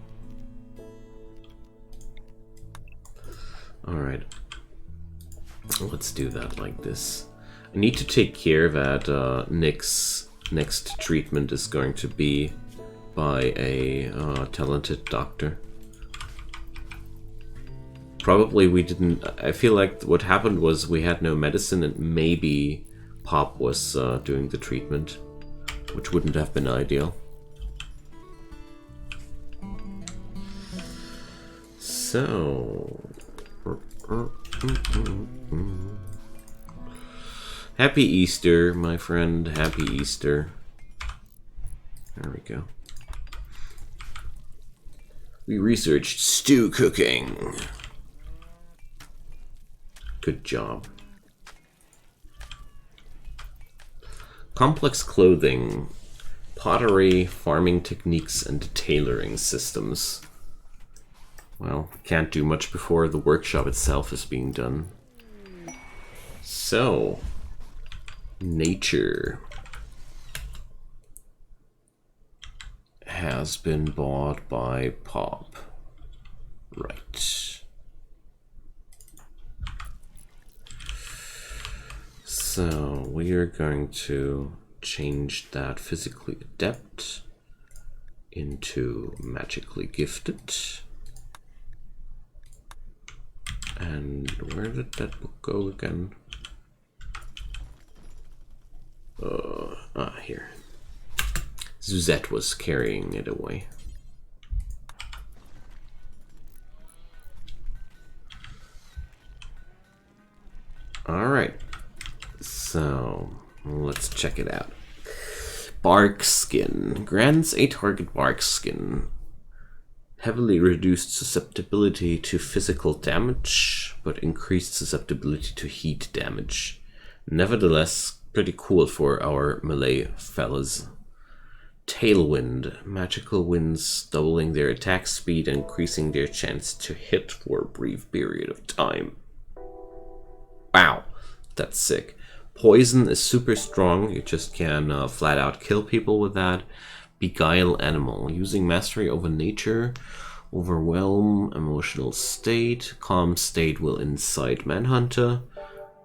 Alright. Let's do that like this. I need to take care that Nick's next treatment is going to be by a talented doctor. Probably we didn't... I feel like what happened was we had no medicine and maybe Pop was doing the treatment, which wouldn't have been ideal. So... Happy Easter, my friend. Happy Easter. There we go. We researched stew cooking. Good job. Complex clothing, pottery, farming techniques, and tailoring systems. Well, can't do much before the workshop itself is being done. So, nature has been bought by Pop. Right. So we are going to change that physically adept into magically gifted. And where did that book go again? Here. Suzette was carrying it away. Alright. So, let's check it out. Bark skin. Grants a target bark skin heavily reduced susceptibility to physical damage, but increased susceptibility to heat damage. Nevertheless, pretty cool for our melee fellas. Tailwind. Magical winds doubling their attack speed and increasing their chance to hit for a brief period of time. Wow, that's sick. Poison is super strong. You just can flat out kill people with that. Beguile animal. Using mastery over nature. Overwhelm. Emotional state. Calm state will incite manhunter.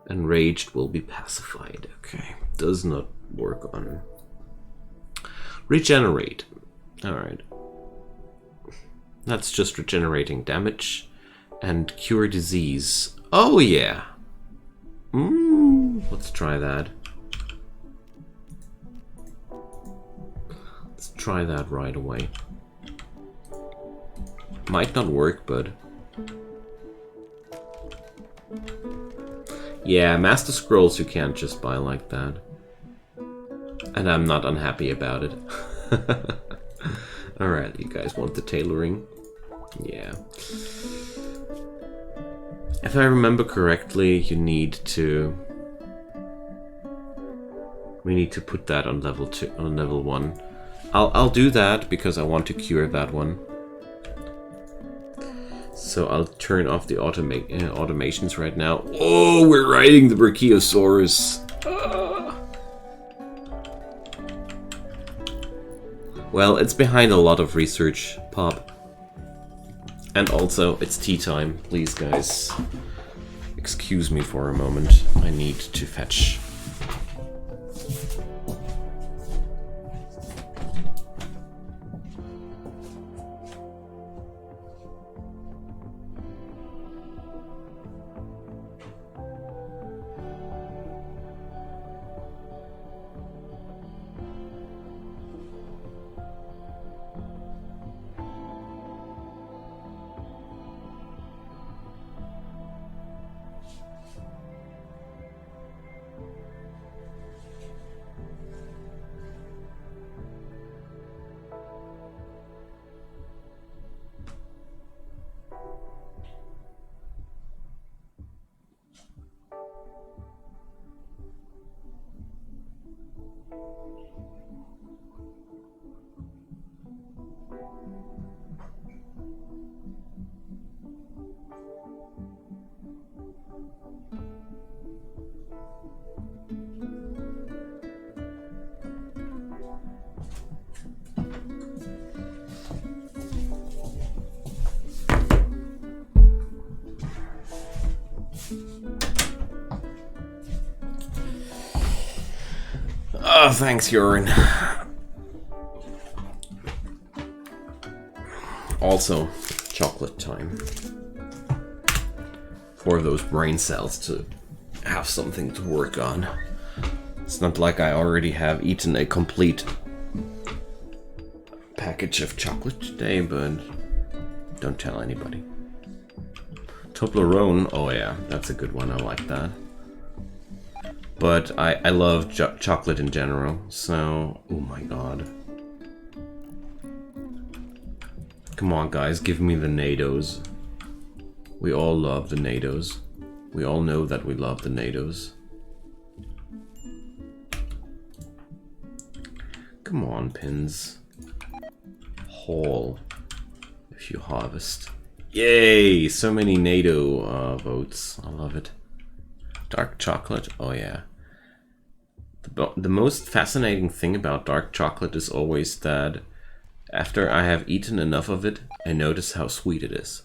Enraged will be pacified. Okay, does not work on. Regenerate. Alright. That's just regenerating damage. And cure disease. Oh yeah. Let's try that. Let's try that right away. Might not work, but... yeah, Master Scrolls you can't just buy like that. And I'm not unhappy about it. Alright, you guys want the tailoring? Yeah. If I remember correctly, you need to... we need to put that on level 2, on level 1. I'll do that because I want to cure that one. So I'll turn off the automations right now. Oh, we're riding the Brachiosaurus. Well, it's behind a lot of research, Pop. And also, it's tea time. Please, guys, excuse me for a moment. I need to fetch. Oh, thanks, Jorin. Also, chocolate time. For those brain cells to have something to work on. It's not like I already have eaten a complete package of chocolate today, but don't tell anybody. Toblerone, oh yeah, that's a good one, I like that. But I love chocolate in general, so... Oh my god. Come on, guys, give me the NATOs. We all love the NATOs. We all know that we love the NATOs. Come on, pins. Haul. If you harvest. Yay! So many NATO votes. I love it. Dark chocolate? Oh yeah. The most fascinating thing about dark chocolate is always that after I have eaten enough of it, I notice how sweet it is.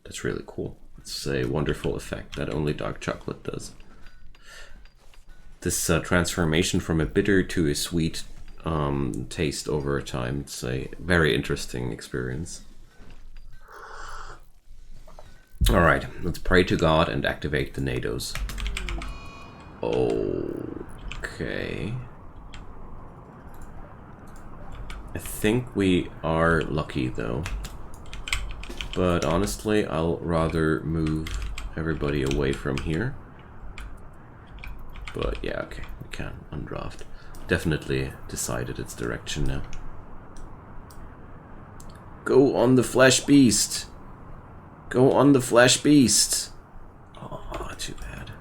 That's really cool. It's a wonderful effect that only dark chocolate does. This transformation from a bitter to a sweet taste over time, it's a very interesting experience. Alright, let's pray to God and activate the NATOs. Okay. I think we are lucky though. But honestly, I'll rather move everybody away from here. But yeah, okay, we can undraft. Definitely decided its direction now. Go on the Flesh Beast! Go on the Flesh Beast! Oh, too bad.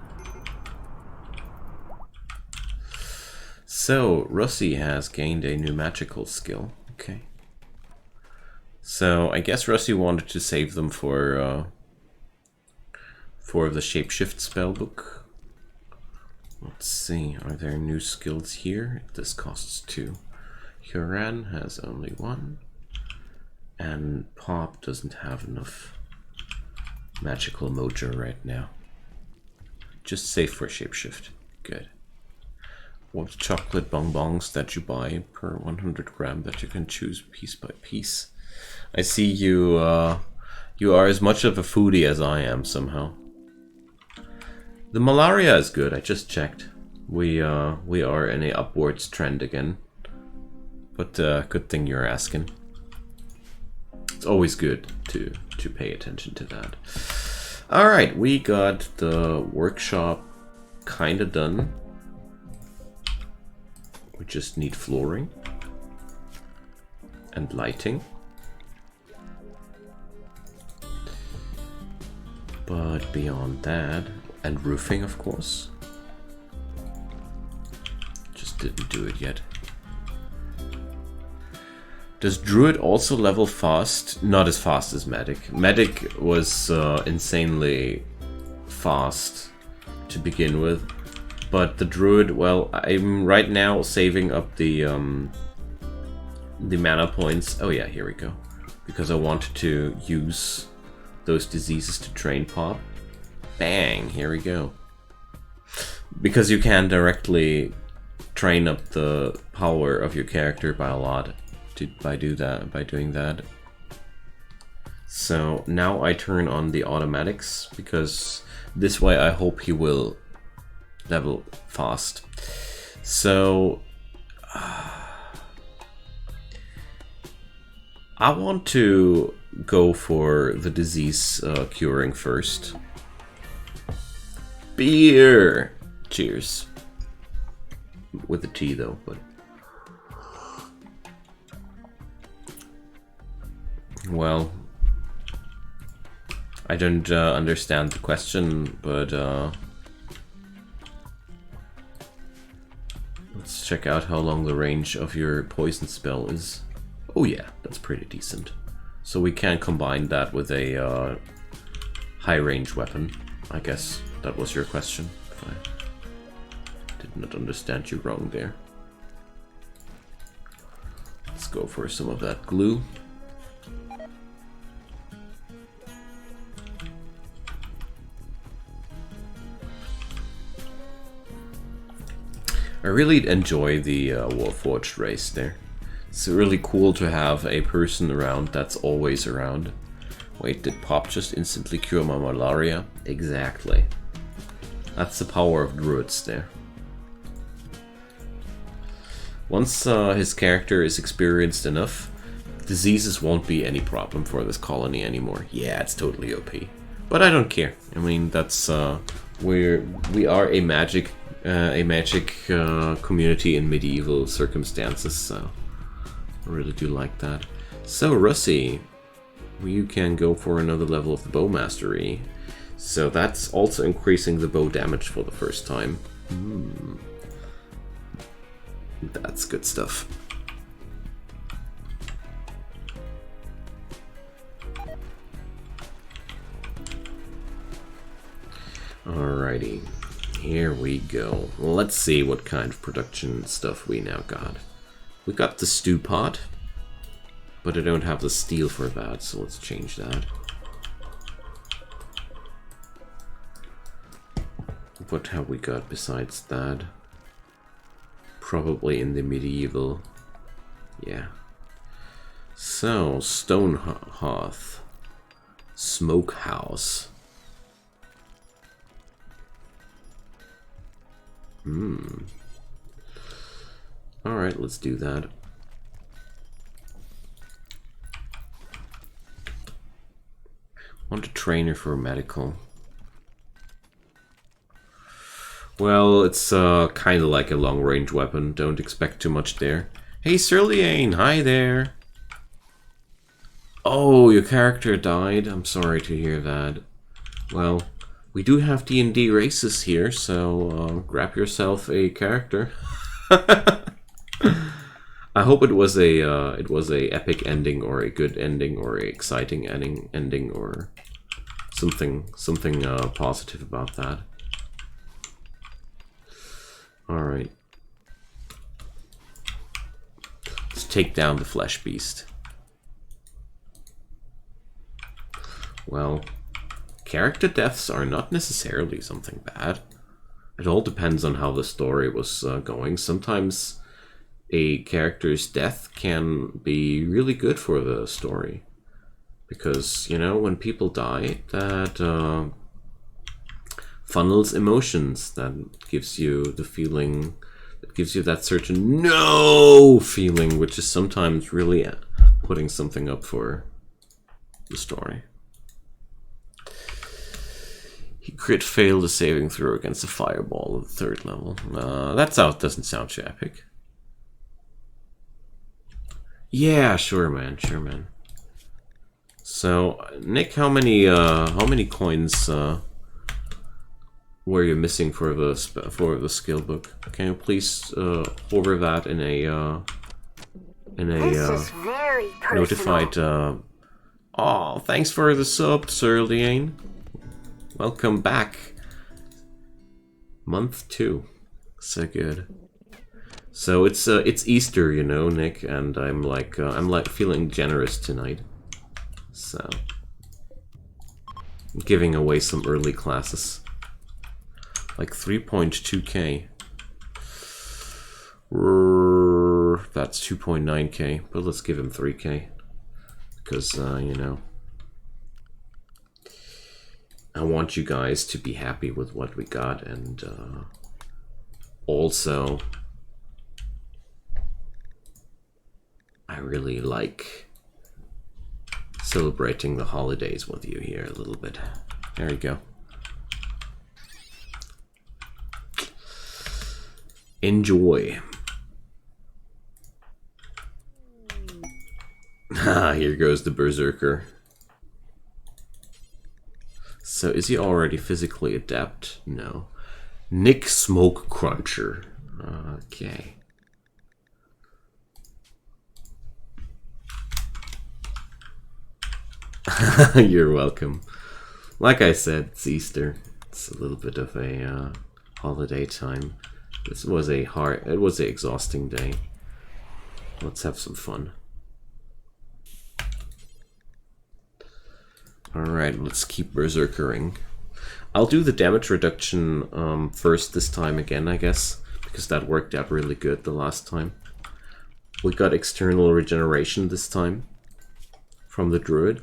So, Russi has gained a new magical skill. Okay. So, I guess Russi wanted to save them for the Shapeshift spellbook. Let's see, are there new skills here? This costs 2. Huran has only 1. And Pop doesn't have enough magical mojo right now. Just save for Shapeshift. Good. What chocolate bonbons that you buy per 100 gram that you can choose piece by piece. I see you you are as much of a foodie as I am somehow. The malaria is good, I just checked. We are in a upwards trend again. But good thing you're asking. It's always good to pay attention to that. Alright, we got the workshop kinda done. We just need flooring and lighting. But beyond that, and roofing of course. Just didn't do it yet. Does Druid also level fast? Not as fast as Medic. Medic was insanely fast to begin with. But the Druid, well, I'm right now saving up the the mana points. Oh yeah, here we go. Because I wanted to use those diseases to train pop. Bang, here we go. Because you can directly train up the power of your character by a lot by doing that. So now I turn on the automatics, because this way I hope he will level fast. So I want to go for the disease curing first. Beer! Cheers. With a T though, but... Well... I don't understand the question, but let's check out how long the range of your poison spell is. Oh yeah, that's pretty decent. So we can combine that with a high range weapon. I guess that was your question. If I did not understand you wrong there. Let's go for some of that glue. I really enjoy the Warforged race there. It's really cool to have a person around that's always around. Wait, did Pop just instantly cure my malaria? Exactly. That's the power of druids there. Once his character is experienced enough, diseases won't be any problem for this colony anymore. Yeah, it's totally OP. But I don't care. I mean, that's we are a magic community in medieval circumstances, so I really do like that. So Russie, you can go for another level of the bow mastery. So that's also increasing the bow damage for the first time. That's good stuff. Alrighty. Here we go. Let's see what kind of production stuff we now got. We got the stew pot, but I don't have the steel for that, so let's change that. What have we got besides that? Probably in the medieval. Yeah. So, stone hearth. Smokehouse. Alright, let's do that. Want a trainer for medical. Well, it's kind of like a long-range weapon. Don't expect too much there. Hey, Sirliane, hi there. Oh, your character died. I'm sorry to hear that. Well, we do have D&D races here, so grab yourself a character. I hope it was a epic ending, or a good ending, or a exciting ending, or something positive about that. All right, let's take down the flesh beast. Well, character deaths are not necessarily something bad. It all depends on how the story was going. Sometimes a character's death can be really good for the story. Because, you know, when people die, that funnels emotions. That gives you the feeling, that gives you that certain no feeling, which is sometimes really putting something up for the story. He crit failed a saving throw against a fireball at the 3rd level. Doesn't sound too epic. Yeah, sure, man. Sure, man. So, Nick, how many coins were you missing for the skill book? Can you please hover that in a notified? Oh, thanks for the sub, Sirliane. Welcome back. Month 2. So good. So it's Easter, you know, Nick, and I'm like feeling generous tonight. So I'm giving away some early classes. Like 3.2k. That's 2.9k, but let's give him 3k. Because, you know, I want you guys to be happy with what we got, and also I really like celebrating the holidays with you here a little bit. There you go. Enjoy. Ah, here goes the Berserker. So is he already physically adept? No. Nick Smoke Cruncher. Okay. You're welcome. Like I said, it's Easter. It's a little bit of a holiday time. This was it was an exhausting day. Let's have some fun. Alright, let's keep berserkering. I'll do the damage reduction first this time again, I guess, because that worked out really good the last time. We got external regeneration this time from the druid.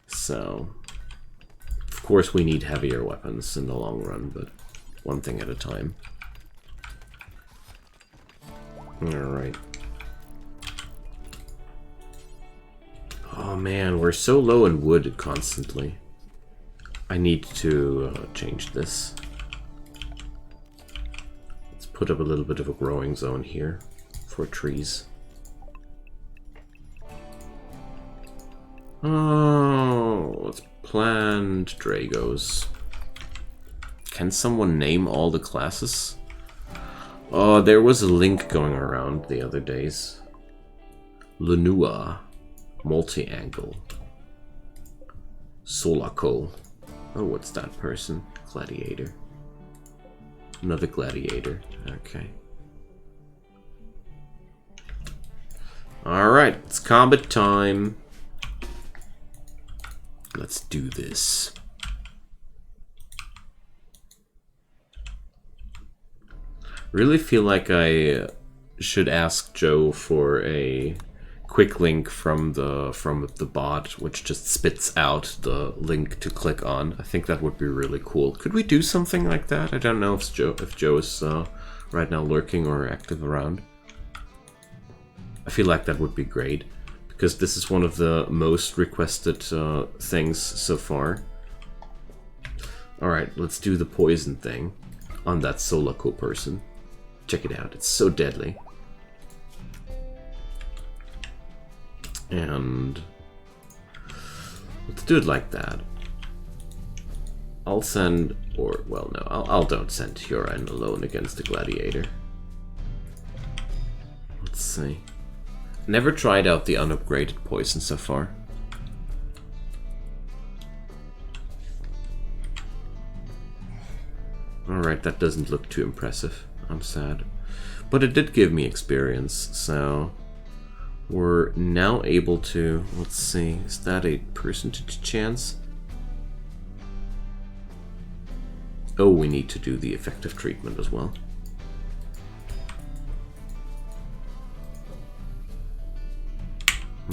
So, of course we need heavier weapons in the long run, but one thing at a time. Alright. Oh man, we're so low in wood constantly. I need to change this. Let's put up a little bit of a growing zone here for trees. Oh, let's plant Dragos. Can someone name all the classes? Oh, there was a link going around the other days. Lenua. Multi-angle. Solaco. Oh, what's that person? Gladiator. Another gladiator. Okay. Alright, it's combat time. Let's do this. Really feel like I should ask Joe for a quick link from the bot, which just spits out the link to click on. I think that would be really cool. Could we do something like that? I don't know if Joe is right now lurking or active around. I feel like that would be great, because this is one of the most requested things so far. Alright, let's do the poison thing on that Solaco person. Check it out, it's so deadly. And let's do it like that. I'll send, or well, no, I'll don't send Huron alone against the gladiator. Let's see. Never tried out the unupgraded poison so far. Alright, that doesn't look too impressive. I'm sad. But it did give me experience, so we're now able to, let's see, is that a percentage chance? Oh, we need to do the effective treatment as well.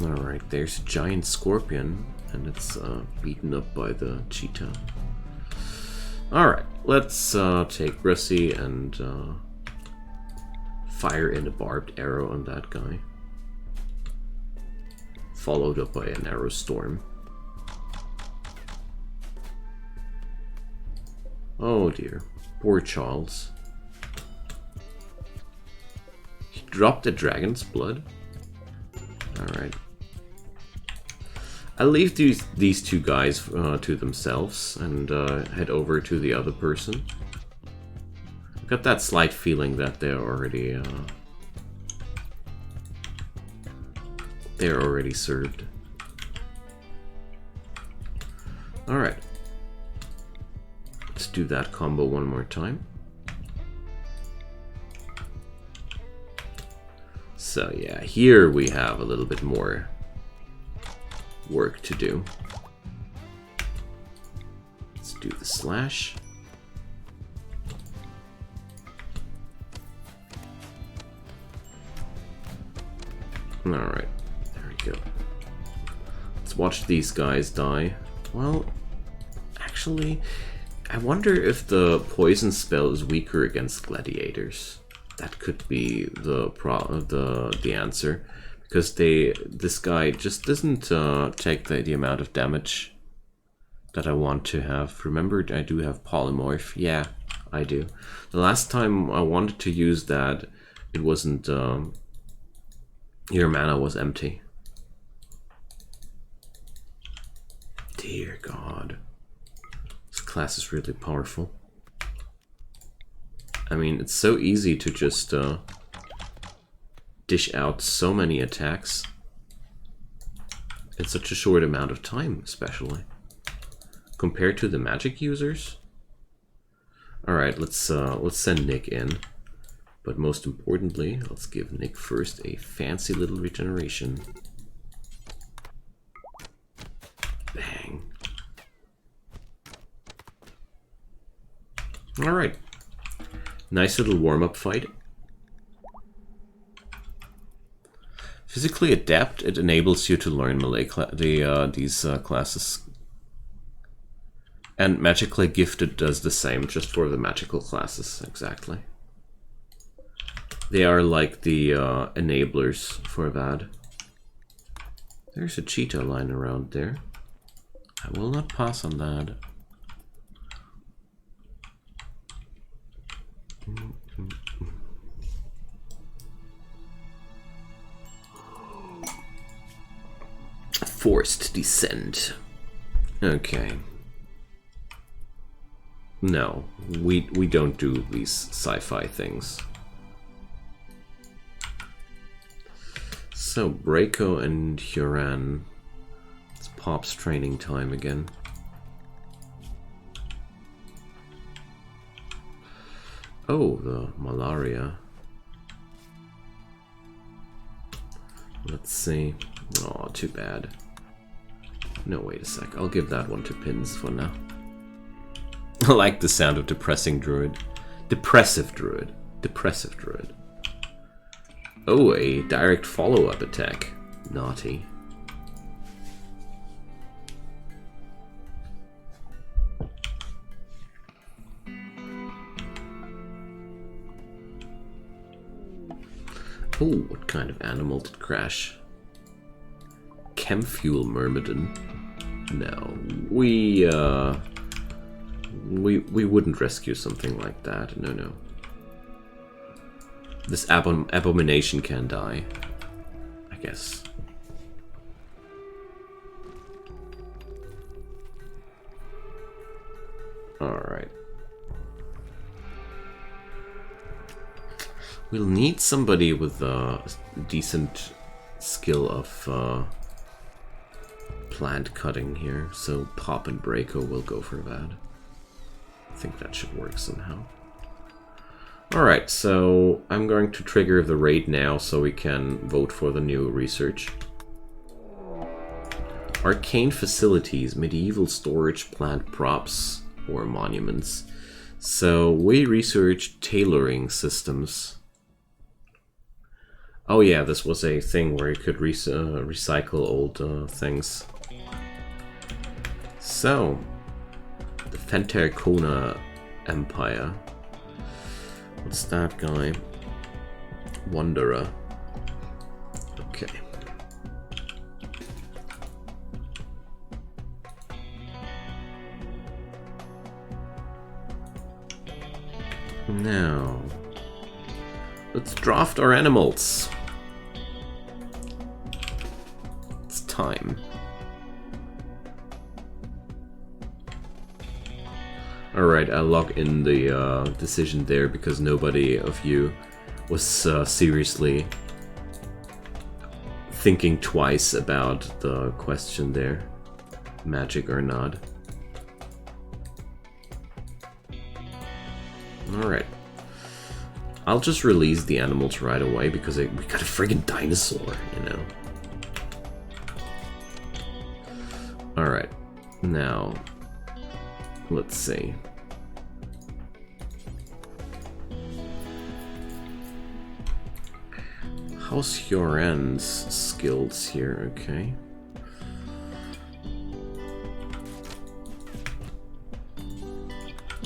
Alright, there's a giant scorpion, and it's beaten up by the cheetah. Alright, let's take Russie and fire in a barbed arrow on that guy. Followed up by an arrow storm. Oh dear, poor Charles. He dropped a dragon's blood? Alright. I'll leave these two guys to themselves and head over to the other person. I've got that slight feeling that they're already served. Alright. Let's do that combo one more time. So yeah, here we have a little bit more work to do. Let's do the slash. Alright, there we go. Let's watch these guys die. Well, actually, I wonder if the poison spell is weaker against gladiators. That could be the answer, because this guy just doesn't take the amount of damage that I want to have. Remember, I do have polymorph. Yeah, I do. The last time I wanted to use that, it wasn't. Your mana was empty. Dear God, this class is really powerful. I mean, it's so easy to just dish out so many attacks in such a short amount of time, especially compared to the magic users. All right, let's send Nick in, but most importantly, let's give Nick first a fancy little regeneration. Bang. All right. Nice little warm-up fight. Physically adept, it enables you to learn melee these classes. And magically gifted does the same, just for the magical classes, exactly. They are like the enablers for that. There's a cheetah lying around there. I will not pass on that. Forced descent. Okay. No, we don't do these sci-fi things. So Braco and Huran. It's Pop's training time again. Oh, the malaria. Let's see. Oh, too bad. No, wait a sec. I'll give that one to Pins for now. I like the sound of depressing druid. Depressive druid. Depressive druid. Oh, a direct follow-up attack. Naughty. Oh, what kind of animal did crash? Chemfuel Myrmidon. No, we wouldn't rescue something like that. No, no. This abomination can die, I guess. All right. We'll need somebody with a decent skill of plant cutting here, so Pop and Braco will go for that. I think that should work somehow. Alright, so I'm going to trigger the raid now so we can vote for the new research. Arcane facilities, medieval storage, plant props, or monuments. So we researched tailoring systems. Oh yeah, this was a thing where you could recycle old things. So, the Fentercona Empire. What's that guy? Wanderer. Okay. Now, let's draft our animals. It's time. Alright, I'll lock in the decision there because nobody of you was seriously thinking twice about the question there. Magic or not. Alright. I'll just release the animals right away because we got a friggin' dinosaur, you know. Alright, now, let's see. How's Hyoran's skills here? Okay.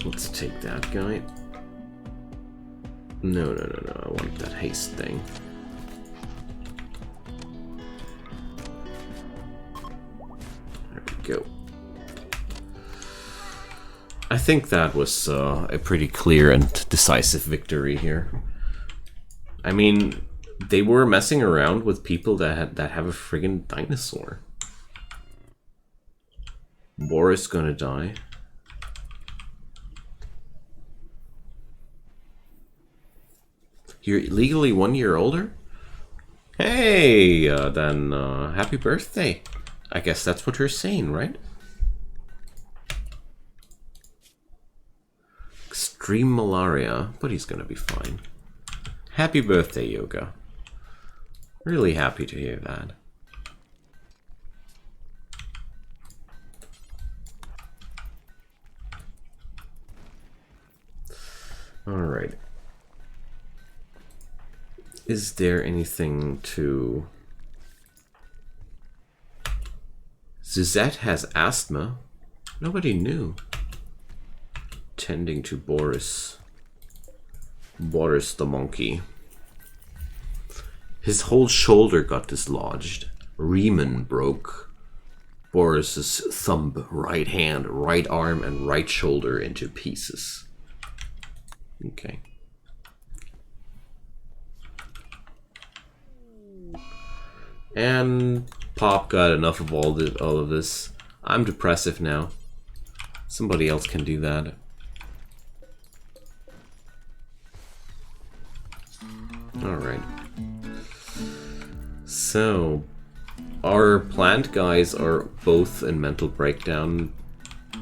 Let's take that guy. No, I want that haste thing. There we go. I think that was a pretty clear and decisive victory here. I mean, they were messing around with people that have a friggin' dinosaur. Boris gonna die. You're legally 1 year older? Hey, then happy birthday. I guess that's what you're saying, right? Extreme malaria, but he's gonna be fine. Happy birthday, Yoga. Really happy to hear that. Alright. Is there anything to... Zuzette has asthma. Nobody knew. Tending to Boris. Boris the monkey. His whole shoulder got dislodged. Riemann broke. Boris's thumb, right hand, right arm, and right shoulder into pieces. Okay. And Pop got enough of all of this. I'm depressive now. Somebody else can do that. Alright. So, our plant guys are both in mental breakdown,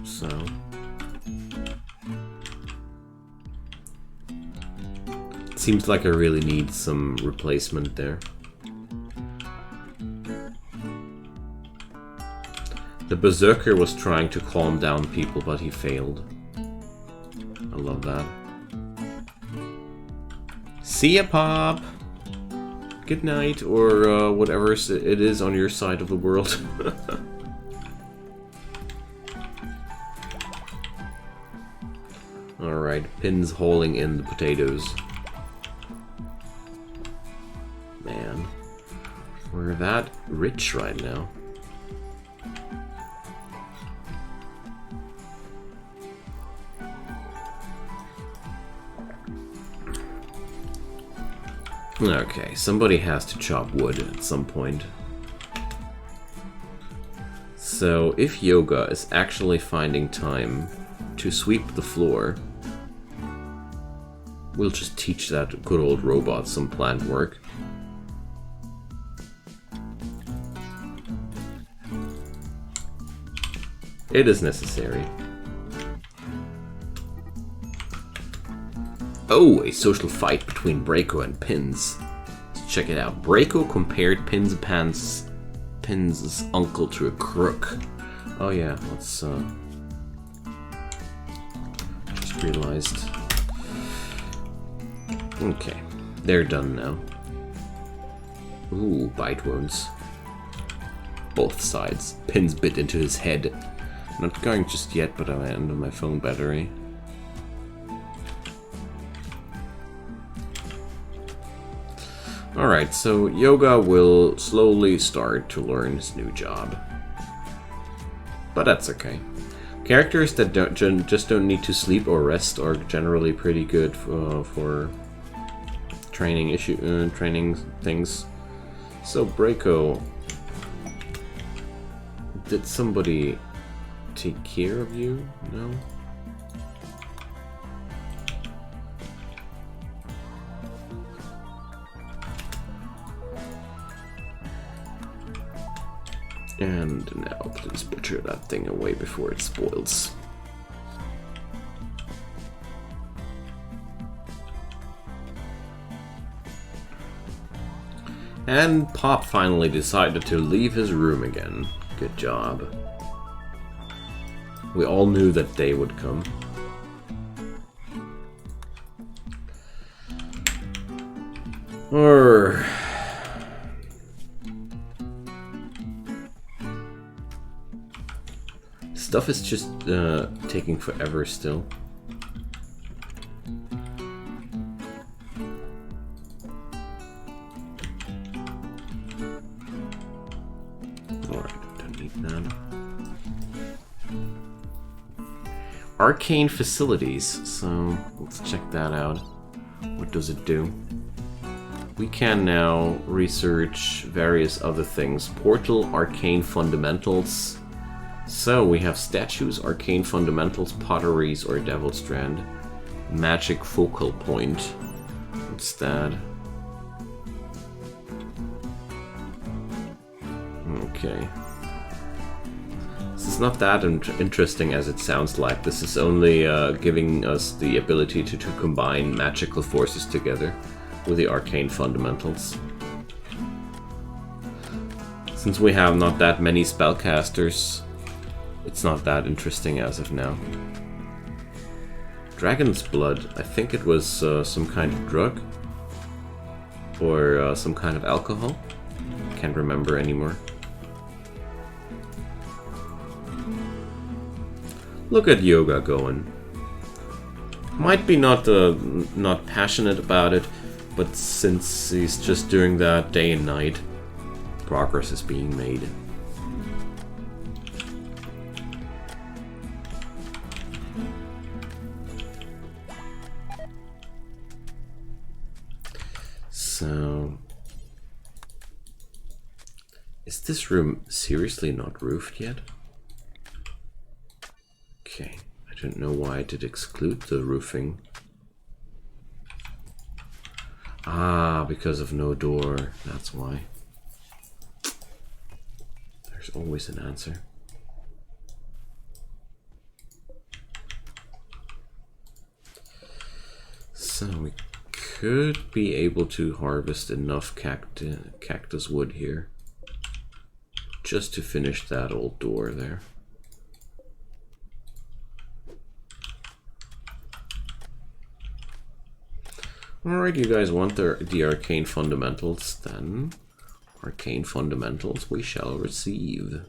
so... Seems like I really need some replacement there. The Berserker was trying to calm down people, but he failed. I love that. See ya, Pop! Good night, or whatever it is on your side of the world. Alright, Pin's hauling in the potatoes. Man, we're that rich right now. Okay, somebody has to chop wood at some point. So, if Yoga is actually finding time to sweep the floor, we'll just teach that good old robot some plant work. It is necessary. Oh, a social fight between Braco and Pins. Let's check it out. Braco compared Pins' uncle to a crook. Oh yeah, let's just realized. Okay, they're done now. Ooh, bite wounds. Both sides. Pins bit into his head. Not going just yet, but I'm at the end of my phone battery. Alright, so Yoga will slowly start to learn his new job. But that's okay. Characters that just don't need to sleep or rest are generally pretty good for training training things. So Braco, did somebody take care of you? No? And now, please butcher that thing away before it spoils. And Pop finally decided to leave his room again. Good job. We all knew that day would come. Or... Stuff is just taking forever still. Alright, don't need that. Arcane facilities, so let's check that out. What does it do? We can now research various other things. Portal, arcane fundamentals. So we have statues, arcane fundamentals, potteries, or devil strand. Magic focal point. What's that? Okay. This is not that interesting as it sounds like. This is only giving us the ability to combine magical forces together with the arcane fundamentals. Since we have not that many spellcasters, it's not that interesting as of now. Dragon's blood, I think it was some kind of drug. Or some kind of alcohol. Can't remember anymore. Look at Yoga going. Might be not passionate about it, but since he's just doing that day and night, progress is being made. So, is this room seriously not roofed yet? Okay, I don't know why I did exclude the roofing. Ah, because of no door, that's why. There's always an answer. So we could be able to harvest enough cactus wood here just to finish that old door there. Alright, you guys want the arcane fundamentals, then arcane fundamentals we shall receive.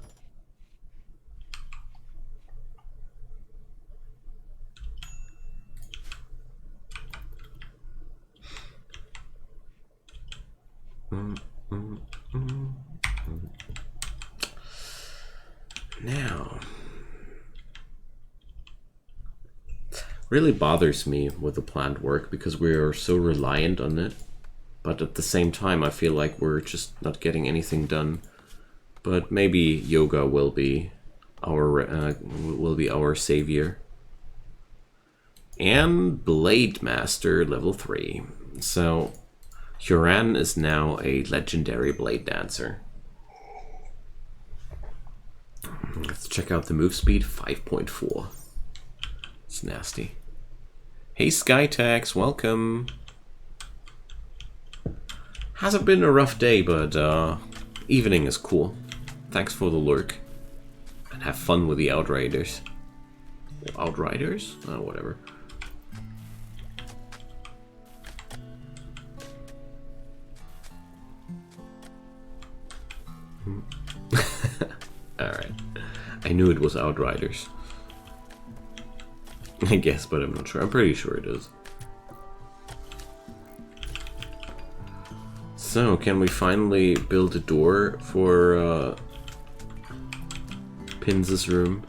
Now, really bothers me with the planned work because we are so reliant on it, but at the same time I feel like we're just not getting anything done. But maybe Yoga will be our savior. And Blade Master level 3. So Huran is now a legendary blade dancer. Let's check out the move speed, 5.4. It's nasty. Hey Skytax, welcome. Hasn't been a rough day, but evening is cool. Thanks for the lurk. And have fun with the Outriders. Outriders? Oh, whatever. Alright. I knew it was Outriders. I guess, but I'm not sure. I'm pretty sure it is. So, can we finally build a door for Pinz's room?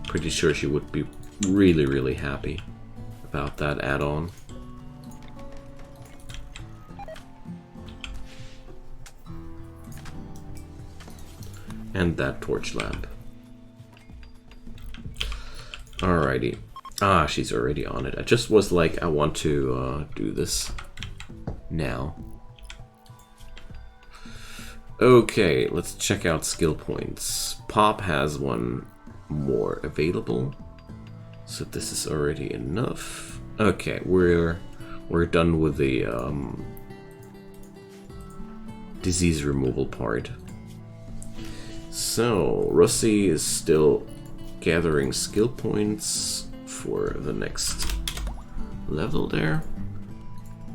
Pretty sure she would be really, really happy about that add-on. And that torch lamp. Alrighty. Ah, she's already on it. I just was like, I want to do this now. Okay, let's check out skill points. Pop has one more available, so this is already enough. Okay, we're done with the disease removal part. So, Rossi is still gathering skill points for the next level there.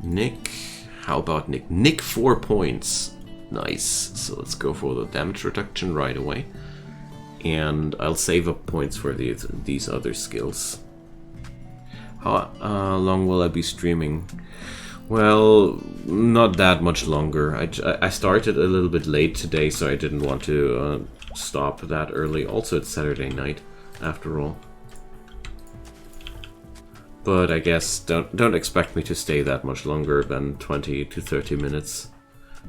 Nick, how about Nick? Nick 4 points. Nice. So let's go for the damage reduction right away. And I'll save up points for these other skills. How long will I be streaming? Well, not that much longer. I started a little bit late today, so I didn't want to stop that early. Also, it's Saturday night, after all. But I guess don't expect me to stay that much longer than 20 to 30 minutes.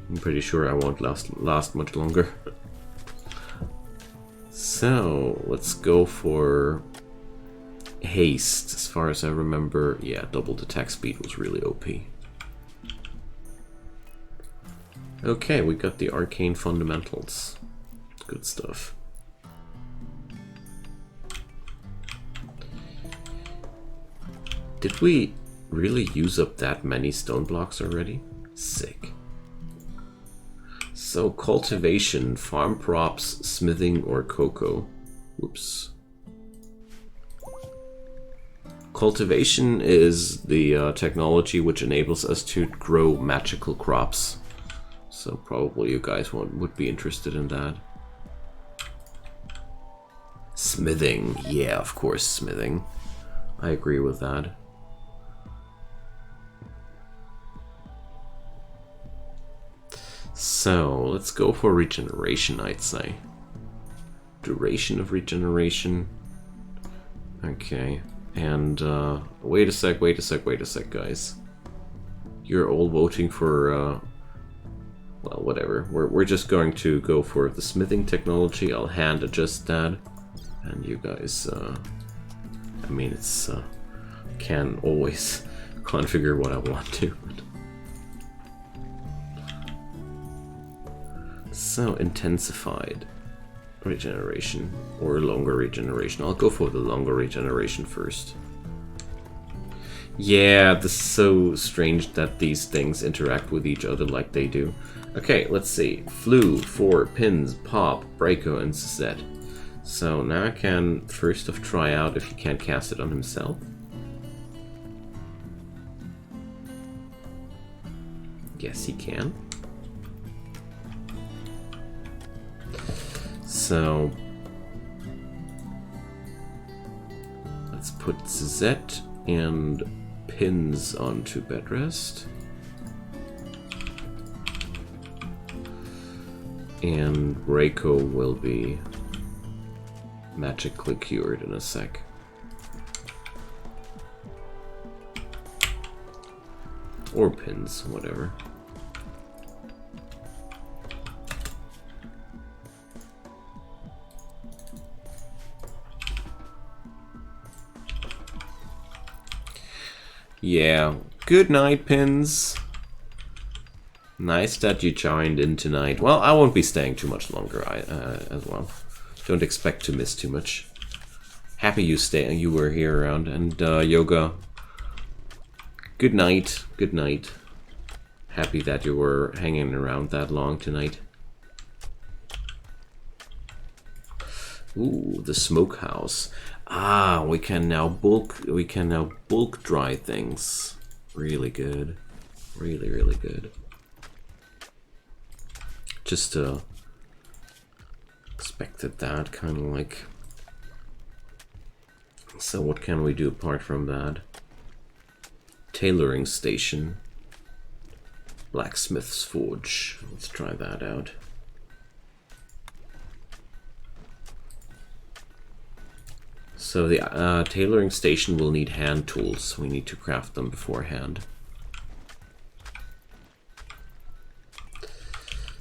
I'm pretty sure I won't last much longer. So, let's go for haste. As far as I remember, yeah, doubled attack speed was really OP. Okay, we got the arcane fundamentals. Good stuff. Did we really use up that many stone blocks already? Sick. So, cultivation, farm props, smithing, or cocoa. Whoops. Cultivation is the technology which enables us to grow magical crops. So probably you guys would be interested in that. Smithing. Yeah, of course, smithing. I agree with that. So, let's go for regeneration, I'd say. Duration of regeneration. Okay. And, wait a sec, guys. You're all voting for, well, whatever. We're just going to go for the smithing technology. I'll hand adjust that. And you guys, I mean, it's, can always configure what I want to. So, intensified regeneration or longer regeneration. I'll go for the longer regeneration first. Yeah, this is so strange that these things interact with each other like they do. Okay, let's see. Flu, 4, Pins, Pop, Braco, and Zed. So now I can first off try out if he can't cast it on himself. Yes, he can. So let's put Zed and Pins onto bed rest. And Reiko will be magically cured in a sec. Or Pins, whatever. Yeah, good night, Pins. Nice that you joined in tonight. Well, I won't be staying too much longer as well. Don't expect to miss too much. Happy you were here around. And Yoga, good night. Good night. Happy that you were hanging around that long tonight. Ooh, the smokehouse. Ah, we can now bulk dry things. Really good. Really, really good. Just expected that, kind of like. So what can we do apart from that? Tailoring station. Blacksmith's forge. Let's try that out. So the tailoring station will need hand tools. We need to craft them beforehand.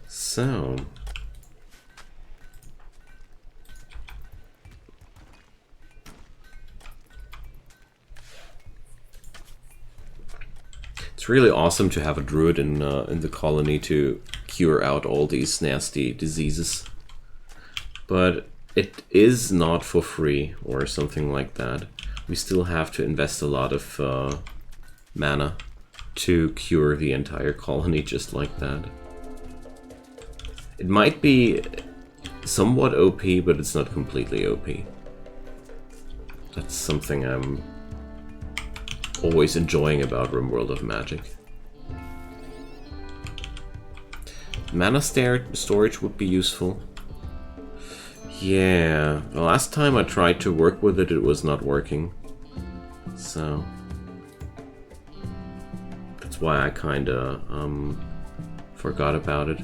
So it's really awesome to have a druid in the colony to cure out all these nasty diseases. But it is not for free or something like that. We still have to invest a lot of mana to cure the entire colony just like that. It might be somewhat OP, but it's not completely OP. That's something I'm always enjoying about Rimworld of Magic. Mana storage would be useful. Yeah, the last time I tried to work with it, it was not working. So that's why I kinda forgot about it.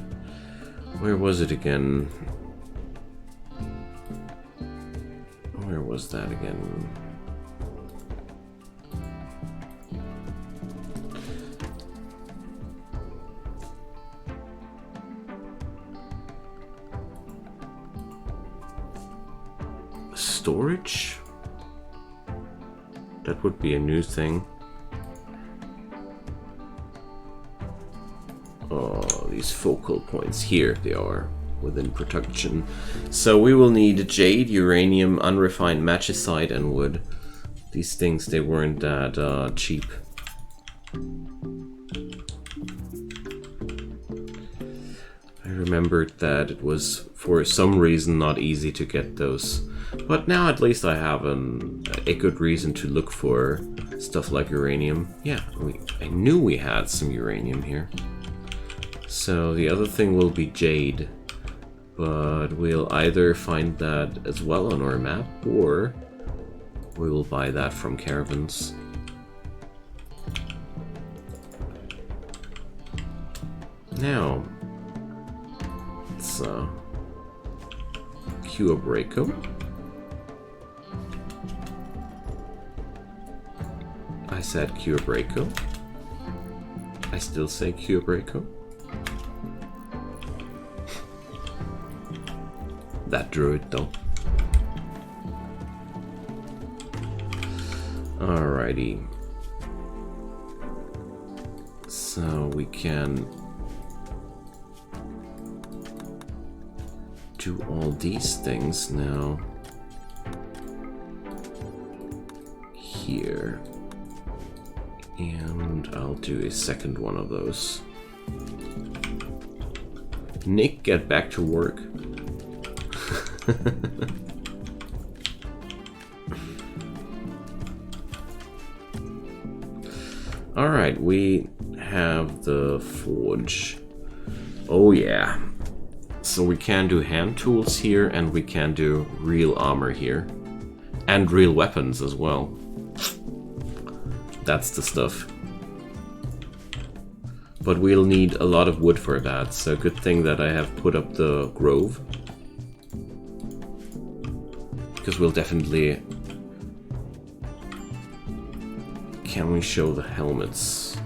Where was it again? Where was that again? Storage? That would be a new thing. Oh, these focal points. Here they are, within production. So we will need jade, uranium, unrefined magicite, and wood. These things, they weren't that cheap. I remembered that it was, for some reason, not easy to get those. But now at least I have a good reason to look for stuff like uranium. Yeah, I knew we had some uranium here. So the other thing will be jade. But we'll either find that as well on our map, or we will buy that from caravans. Now, let's queue a Braco. I said queue a Braco. I still say queue a Braco. That druid though. Alrighty. So we can do all these things now. Here. And I'll do a second one of those. Nick, get back to work. Alright, we have the forge. Oh yeah. So we can do hand tools here, and we can do real armor here. And real weapons as well. That's the stuff. But we'll need a lot of wood for that, so good thing that I have put up the grove. Because we'll definitely... Can we show the helmets?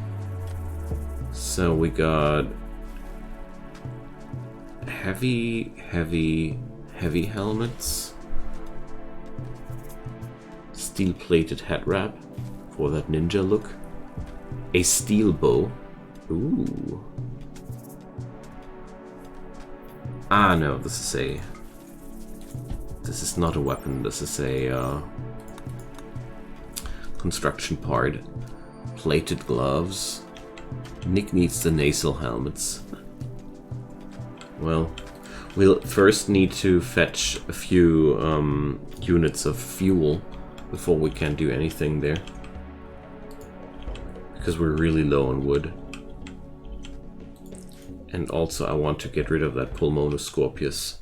So we got... heavy helmets. Steel-plated head wrap for that ninja look. A steel bow. Ooh. Ah, no, this is not a weapon, this is a construction part. Plated gloves. Nick needs the nasal helmets. Well, we'll first need to fetch a few units of fuel before we can do anything there. Because we're really low on wood. And also I want to get rid of that Pulmonoscorpius.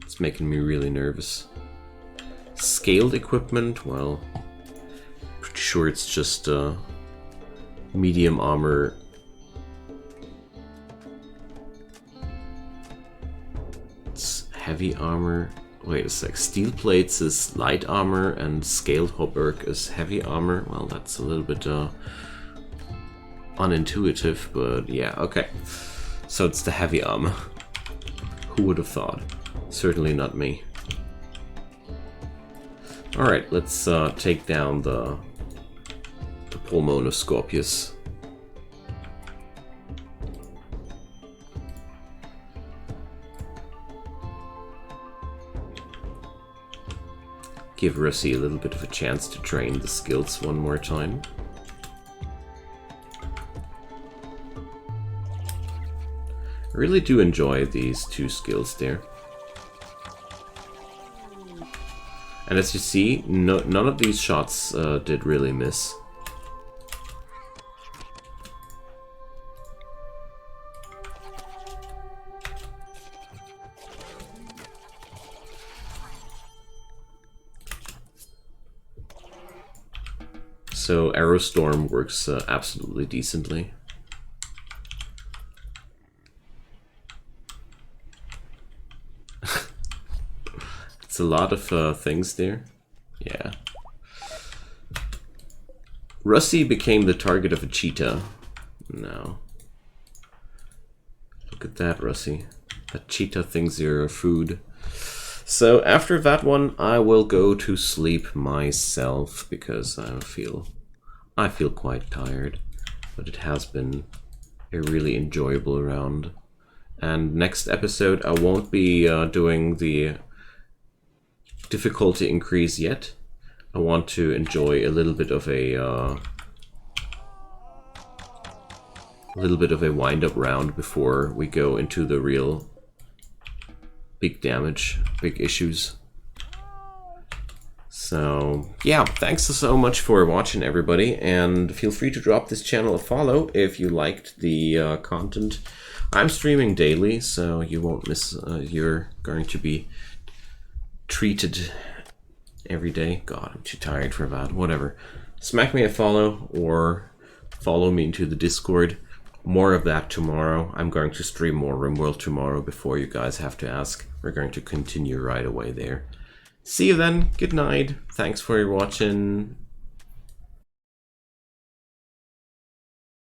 It's making me really nervous. Scaled equipment, well, pretty sure it's just medium armor. It's heavy armor. Wait a sec, steel plates is light armor and scaled hauberk is heavy armor. Well, that's a little bit unintuitive, but yeah, okay. So it's the heavy armor. Who would have thought? Certainly not me. Alright, let's take down the Pulmonoscorpius. Give Russie a little bit of a chance to train the skills one more time. I really do enjoy these two skills there. And as you see, none of these shots did really miss. So Arrow Storm works absolutely decently. It's a lot of things there. Yeah. Rusty became the target of a cheetah. No. Look at that, Rusty. That cheetah thinks you're food. So after that one, I will go to sleep myself because I feel quite tired. But it has been a really enjoyable round. And next episode, I won't be doing the difficulty increase yet. I want to enjoy a little bit of a wind-up round before we go into the real big damage, big issues. So yeah, thanks so much for watching, everybody, and feel free to drop this channel a follow if you liked the content. I'm streaming daily, so you won't miss. You're going to be treated every day. God, I'm too tired for that. Whatever. Smack me a follow or follow me into the Discord. More of that tomorrow. I'm going to stream more Rimworld tomorrow before you guys have to ask. We're going to continue right away there. See you then. Good night. Thanks for watching.